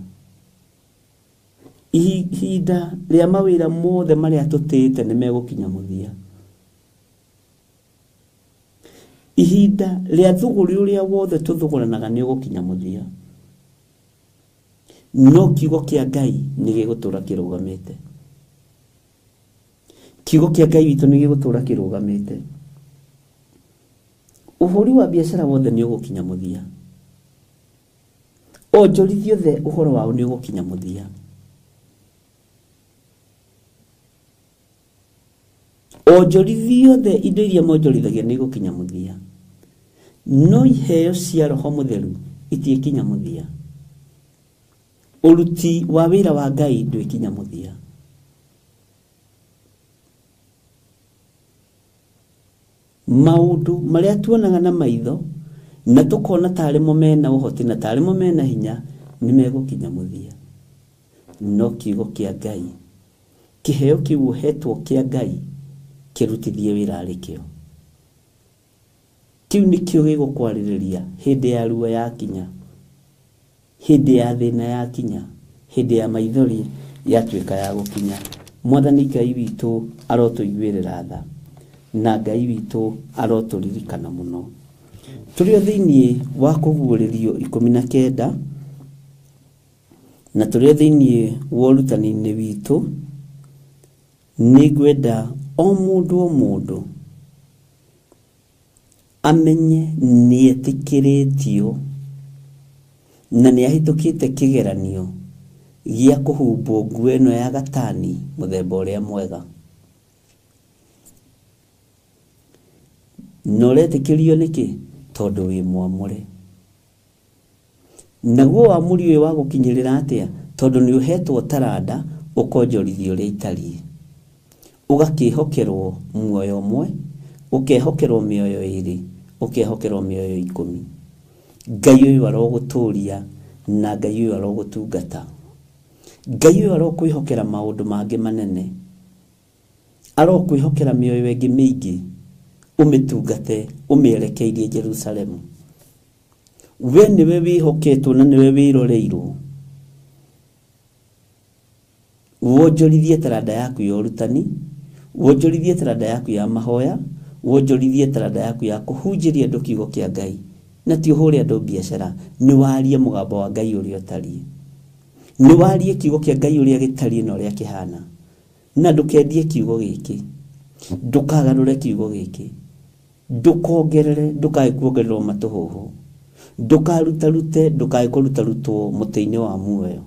Ihinda rĩa mawĩra mothe marĩa tũtĩĩte nĩ megũkinya mũthia. Ihinda rĩa thũgũrĩ ũrĩa wothe tũthũgũranaga nĩ ũgũkinya mũthia. No kiugo kĩa Ngai nĩ gĩgũtũũra kĩrũgamĩte. Kiugo kĩa Ngai witũ nĩ gĩgũtũũra kĩrũgamĩte. Ũhũri wa biacara wothe nĩ ũgũkinya mũthia. Onjorithia othe ũhoro wao nĩ ũgũkinya mũthia. Onjorithia othe indo iria monjorithagia nĩ igũkinya mũthia. No iheo cia Roho Mũtheru itiĩkinya mũthia. Ũruti wa wĩra wa Ngai ndwĩkinya mũthia. Maũndũ marĩa tuonaga na maitho na tũkona tarĩ mo mena ũhoti na tarĩ mo mena hinya nĩ megũkinya mũthia. No kiugo kĩa Ngai, kĩheo kĩu ũhetwo kĩa Ngai, kĩrutithie wĩra arĩ kĩo. Kĩu nĩkĩo gĩgũkwarĩrĩria hĩndĩ ya ruo yakinya, hĩndĩ ya thĩna yakinya, hĩndĩ ya maithori yatuĩka ya gũkinya. Mwathani Ngai witũ arotũiguĩrĩra tha na Ngai witũ arotũririkana mũno. Tũrĩ o thĩinĩ wa Kũguũrĩrio 19 na tũrĩ o thĩinĩ wa ũrutani-inĩ witũ. Nĩ ngwenda o mũndũ amenye nĩ etĩkĩrĩtio na nĩ ahĩtũkĩte kĩgeranio gĩa kũhumbwo nguo ĩno ya gatani mũthemba ũrĩa mwega. Na ũretĩkĩrio nĩkĩ? Tondũ wĩ mwamũre. Naguo wamũri ũyũ wa gũkinyĩrĩra atĩa? Tondũ nĩ ũhetwo taranda ũkonjorithia ũrĩa itariĩ. ugakihokerwo muoyo umwe, ukehokerwo mioyo iri, ukehokerwo mioyo 10. Ngai uyu aroguturia na Ngai uyu arogutungata. Ngai uyu arokwihokera maundu mangi manene, arokwihokera mioyo ingi mingi, umitungate, umierekeirie Jerusalemu. We niwe wihoketwo na niwe wiroreirwo. Wonjorithie taranda yaku ya urutani, wonjorithie taranda yaku ya mahoya, wonjorithie taranda yaku ya kuhunjiria andu kiugo kia Ngai. Na ti uhuri andu biashara, ni warie mugambo wa Ngai uria utarie. Ni warie kiugo kia Ngai uria gitarie na uria kihana. Na ndukendie kiugo giki, ndukagarure kiugo giki, ndukongerere, ndukae kuongererwo matuhuhu, ndukarutarute, ndukae kurutarutwo muti-ini wa muoyo.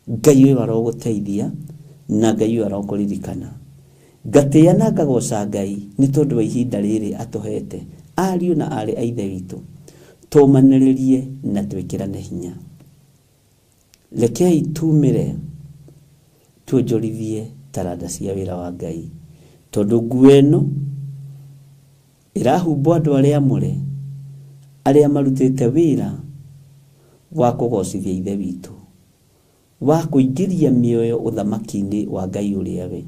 Ngai uyu aroguteithia na Ngai uyu arokuririkana. Ngatia na ngagoca Ngai ni tondu wa ihinda riri atuhete, ariu na ari a ithe witu, tumaniririe na twikirane hinya. Rekei tumire tuonjorithie taranda cia wira wa Ngai, tondu nguo ino irahumbwo andu aria amure, aria marutite wira wa kugocithia ithe witu, wa kuingiria mioyo uthamaki-ini wa Ngai uria we.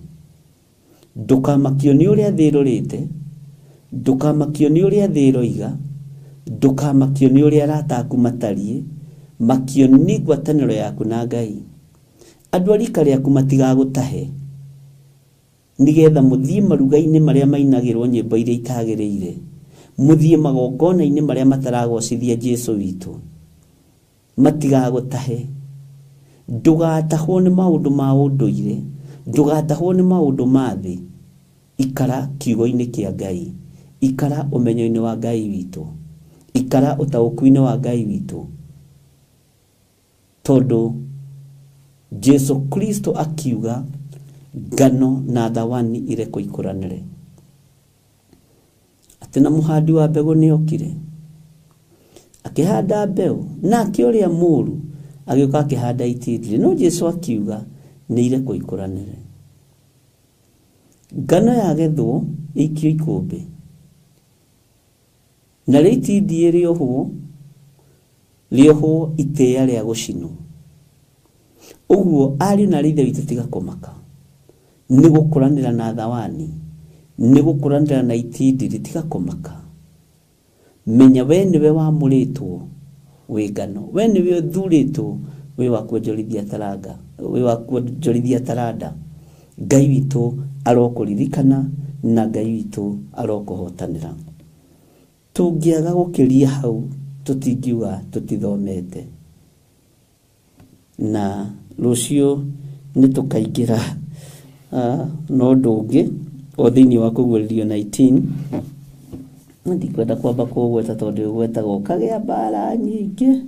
Ndukamakio ni uria thi irorite, ndukamakio ni uria thi iroiga, ndukamakio ni uria arata aku matarie, makio ni ngwataniro yaku na Ngai. Andu arika riaku matigagutahe, nigetha muthie maruga-ini maria mainagirwo nyimbo iria itagiriire, muthie magongona-ini maria mataragocithia Jesu witu, matigagutahe. Ndugatahwo ni maundu ma unduire, ndugatahwo ni maundu ma thi. Ikara kiugo-ini kia Ngai, ikara umenyo-ini wa Ngai witu, ikara utauku-ini wa Ngai witu, tondu Jesu Kristo akiuga ngano na thawani ireko ikuranire. Ati na muhandi wa mbegu ni okire, akihanda mbeu na akioria muru, agioka akihanda itindire. No Jesu akiuga ni ireko ikuranire. Ngano yagethwo ikio ikumbi, na itindie riohwo itea ria gucinwo. Uguo ari na rithe witu tiga kumaka, ni gukuranira na thawani, ni gukuranira na itindiri, tiga kumaka. Menya we niwe wamuritwo wi ngano, we niwe uthuritwo wi wa kuonjorithia taranga, wi wa kuonjorithia taranda. Ngai witu arokuririkana na Ngai witu arokuhotanira. Tungiaga gukiria hau tutingiuga tutithomete, na rucio ni tukaingira no ndungi o thiini wa kugwiririo 19. Ndikwenda kwamba kugweta tondu gwetagwo kagea mbara nyingi,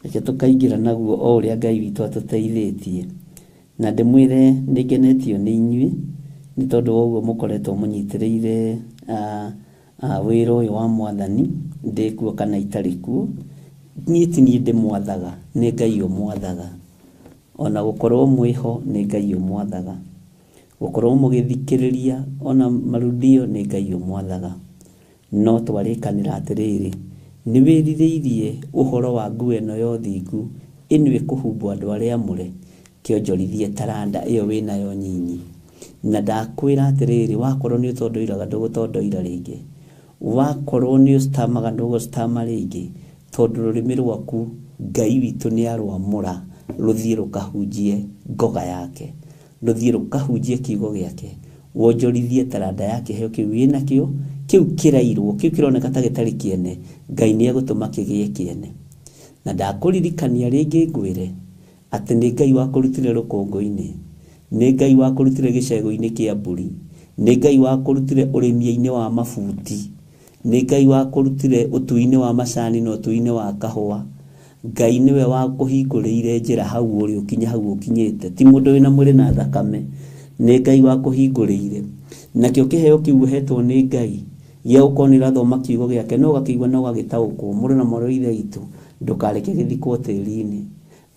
reke tukaingira naguo o uria Ngai witu atuteithitie. Na ndimwire ndigenetio ni inyui ni tondu woguo mukoretwo munyitiriire wira uyu wa mwathani, ndikuo kana itarikuo. Nie ti nie ndimwathaga, ni Ngai umwathaga. Ona gukorwo mwiho ni Ngai umwathaga, gukorwo mugithikiriria ona marudio ni Ngai umwathaga. No twarikanira atiriri, ni wiririirie uhoro wa nguo ino ya uthingu inu ikuhumbwo andu aria amure, kionjorithie taranda iyo winayo nyinyi. Na ndakwira atiriri, wakorwo ni utondoiraga ndugutondoira ringi, wakorwo ni ustamaga ndugustama ringi, tondu rurimi rwaku Ngai witu ni arwamura ruthie rukahunjie ngoga yake, ruthie rukahunjie kiugo giake, wonjorithie taranda yake heo kiu winakio, kiu kirairwo, kiu kironeka ta gitari kiene, Ngai ni agutuma kigie kiene. Na ndakuririkania ringi ngwire ati ni Ngai wakurutire rukungu-ini, ni Ngai wakurutire gicego-ini kia mburi, ni Ngai wakurutire urimia-ini wa mabuti, ni Ngai wakurutire utui-ini wa macani na utui-ini wa kahua. Ngai niwe wakuhingurire njira hau uri ukinya hau ukinyite, ti mundu wina mwiri na thakame. Ni Ngai wakuhingurire, nakio kiheo kiu hetwo ni Ngai ya ukonira thoma kiugo giake, no gakigwa no gagitaukwo muri na moro ithe itu, ndukareke githikwo tiri-ini.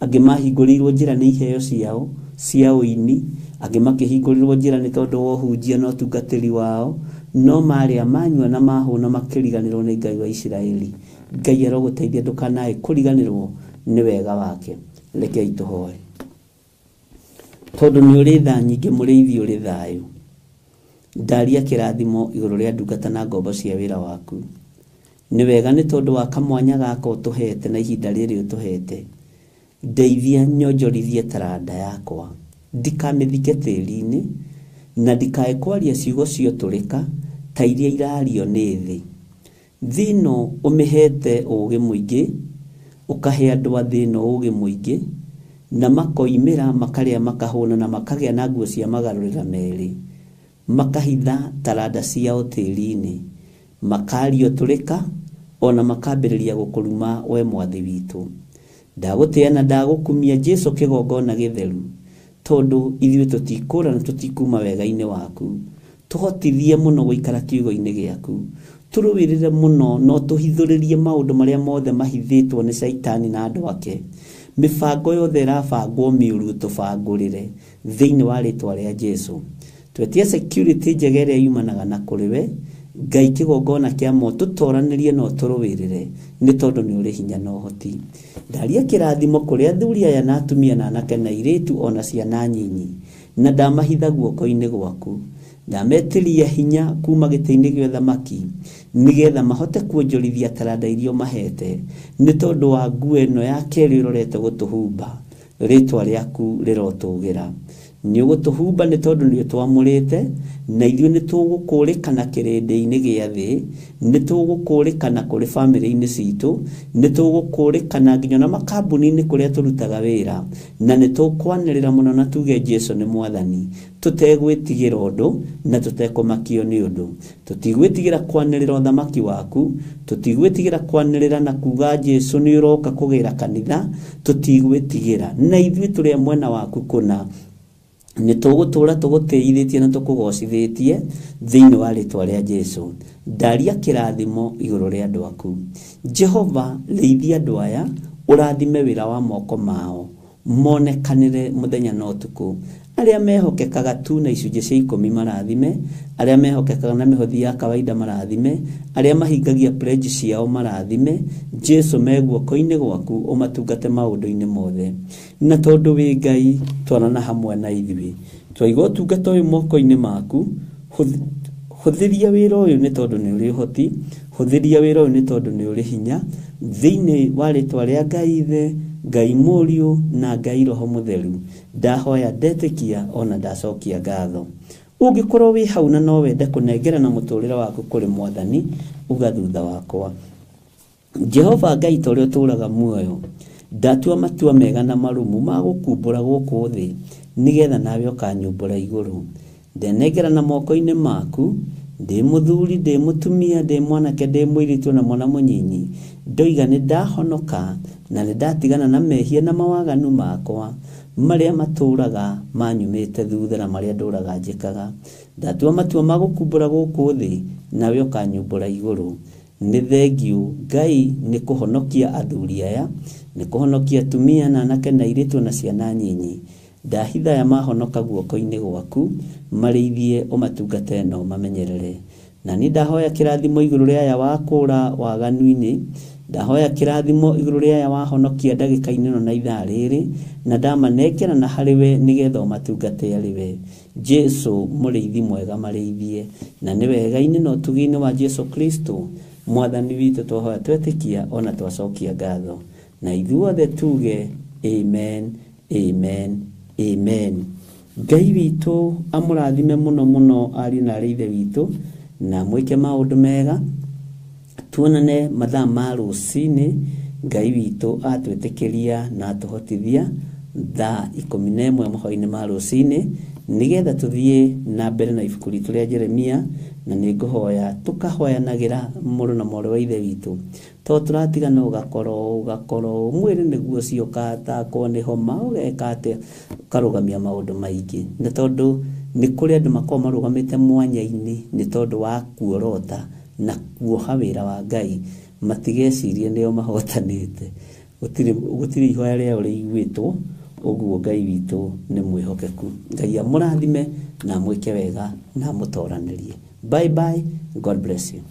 Angi mahingũrĩirwo njĩra nĩ iheo ciao cia ũini, angĩ makĩhingũrĩrwo njĩra nĩ tondũ wa ũhunjia na ũtungatĩri wao, no marĩa manyua na mahũna makĩriganĩrwo nĩ Ngai wa Isiraeli. Ngai arogũteithia ndũkanae kũriganĩrwo nĩ wega wake. Rekei tũhoe. Tondũ nĩ ũrĩ tha nyingĩ, mũrĩithi ũrĩ thayũ, ndaria kĩrathimo igũrũ rĩa ndungata na ngombo cia wĩra waku. Nĩ wega nĩ tondũ wa kamwanya gaka ũtũhete na ihinda rĩrĩ ũtũhete. Ndeithia nyonjorithie taranda yakwa, ndikamĩthike tĩri-inĩ, na ndikae kwaria ciugo ciotũrĩka ta iria irario nĩ thĩ. Thĩno ũmĩhete ũũgĩ mũingĩ, ũkahe andũ a thĩno ũũgĩ mũingĩ, na makoimĩra makarĩa makahũna na makagĩa na nguo cia magarũrĩra merĩ, makahitha taranda ciao tĩri-inĩ, makario tũrĩka, ona makambĩrĩria gũkũruma we Mwathi witũ. Ndagũtĩa na ndagũkumia Jesu kĩgongona gĩtheru, tondũ ithuĩ tũtikũra na tũtikuma wega-inĩ waku. Tũhotithie mũno gũikara kiugo-inĩ gĩaku, tũrũwĩrĩre mũno no tũhithũrĩrie maũndũ marĩa mothe mahithĩtwo nĩ Saitani na andũ ake. Mĩbango yothe ĩrabangwo mĩũru tũbangũrĩre thĩinĩ wa rĩtwa rĩa Jesu. Twetie security njega ĩrĩa yumanaga na kũrĩ we Ngai kĩgongona kĩa mo, tũtoranĩrie no tũrũwĩrĩre nĩ tondũ nĩ ũrĩ hinya na ũhoti. Ndaria kĩrathimo kũrĩ athuri aya na atumia na anake na airĩtu ona ciana nyinyi, na ndamahitha guoko-inĩ gwaku. Ndametiria hinya kuma gĩtĩ-inĩ gĩa ũthamaki, nĩgetha mahote kuonjorithia taranda iria mahete, nĩ tondũ wa nguo ĩno ya kerĩ ĩrorete gũtũhumba. Rĩtwa rĩaku rĩrotũgĩra. Nĩ ũgũtũhumba nĩ tondũ nĩ ũtwamũrĩte, na ithuĩ nĩ tũgũkũrĩkana kĩrĩndĩ-inĩ gĩa thĩ, nĩ tũgũkũrĩkana kũrĩ bamĩrĩ-inĩ citũ, nĩ tũgũkũrĩkana nginya na makambuni-inĩ kũrĩa tũrutaga wĩra, na nĩ tũkwanĩrĩra mũno na tuge Jesu nĩ Mwathani, tũtegwĩtigĩra ũndũ na tũtekũmakio nĩ ũndũ. Tũtigwĩtigĩra kwanĩrĩra ũthamaki waku, tũtigwĩtigĩra kwanĩrĩra na kuga Jesu nĩ ũroka kũgĩra kanitha, tũtigwĩtigĩra. Na ithuĩ tũrĩ mwena waku kũna, nĩ tũgũtũra tũgũtĩithĩtie na tũkũgocithĩtie thĩinĩ wa rĩtwa rĩa Jesu. Ndaria kĩrathimo igũrũ rĩa andũ aku. Jehova, rĩithia andũ aya, ũrathime wĩra wa moko mao, monekanĩre mũthenya na ũtukũ. Arĩa mehokekaga tu na icunjĩ cia 10 marathime, arĩa mehokekaga na mĩhothi ya kawaida marathime, arĩa mahingagia pledge ciao marathime. Jesu me guoko-inĩ gwaku, ũmatungate maũndũ-inĩ mothe. Na tondũ wĩ Ngai, twarana hamwe na ithuĩ, twaigua ũtungata ũyũ moko-inĩ maku, hũthĩria wĩra ũyũ nĩ tondũ nĩ ũrĩ ũhoti, hũthĩria wĩra ũyũ nĩ tondũ nĩ ũrĩ hinya, thĩinĩ wa rĩtwa rĩa Ngai Ithe, Ngai Mũriũ na Ngai Roho Mũtheru. Ndahoya, ndetĩkia ona ndacokia ngatho. Ũngĩkorwo wĩ hau na no wende kũnengerana mũtũrĩre waku kũrĩ Mwathani, uga thutha wakwa. Jehova Ngai ta ũrĩa ũtũũraga muoyo, ndatua matua mega na marumu ma gũkumbũra gũkũ thĩ, nĩgetha nawe ũkanyumbũra igũrũ. Ndenengerana moko-inĩ maku, ndĩ mũthuri, ndĩ mũtumia, ndĩ mwanake, ndĩ mũirĩtu na mwana mũnyinyi. Ndoiga nĩ ndahonoka na nĩ ndatigana na mehia na mawaganu makwa marĩa matũũraga manyumĩte thutha na marĩa ndũraga njĩkaga. Ndatua matua ma gũkumbũra gũkũ thĩ, nawe ũkanyumbũra igũrũ. Nĩ thengiũ Ngai nĩ kũhonokia athuri aya, nĩ kũhonokia atumia na anake na airĩtu na ciana nyinyi. Ndahitha aya mahonoka guoko-inĩ gwaku, marĩithie ũmatungate na ũmamenyerere. Na nĩ ndahoya kĩrathimo igũrũ rĩa aya wakũra waganu-inĩ, ndahoya kĩrathimo igũrũ rĩa aya wahonokia ndagĩka-inĩ ĩno na ithaa rĩrĩ, na ndamanengerana harĩ we nĩgetha ũmatungate arĩ we. Jesu mũrĩithi mwega marĩithie, na nĩ wega-inĩ na ũtugi-inĩ wa Jesu Kristo Mwathani witũ twahoya twetĩkia ona twacokia ngatho. Na ithuothe tuge amen, amen, amen. Ngai witũ amũrathime mũno mũno ariũ na aarĩ ithe witũ, na mwĩke maũndũ mega. Tuonane mathaa ma rũcinĩ, Ngai witũ atwĩtĩkĩria na atũhotithia thaa 11 mahoya-inĩ ma rũcinĩ, nĩgetha tũthiĩ na mbere na ibuku ritũ rĩa Jeremia, na nĩ ngũhoya tũkahoyanagĩra mũrũ na mwarĩ wa ithe witũ. To tũratigana ũgakorwo mwĩrĩ nĩguo ũcio ũkatakwo nĩ homa, ũgeka atĩa, ũkarũgamia maũndũ maingĩ. Na tondũ nĩ kũrĩ andũ makoragwo marũgamĩte mwanya-inĩ nĩ tondũ wa kuorota na kuoha wĩra wa Ngai, matigecirie nĩo mahotanĩte. Gũtirĩ ihoya rĩao rĩiguĩtwo, Uguo Ngai witũ nĩ mwĩhokeku. Ngai amũrathime na mwĩke wega na mũtoranĩrie. Bye bye. God bless you.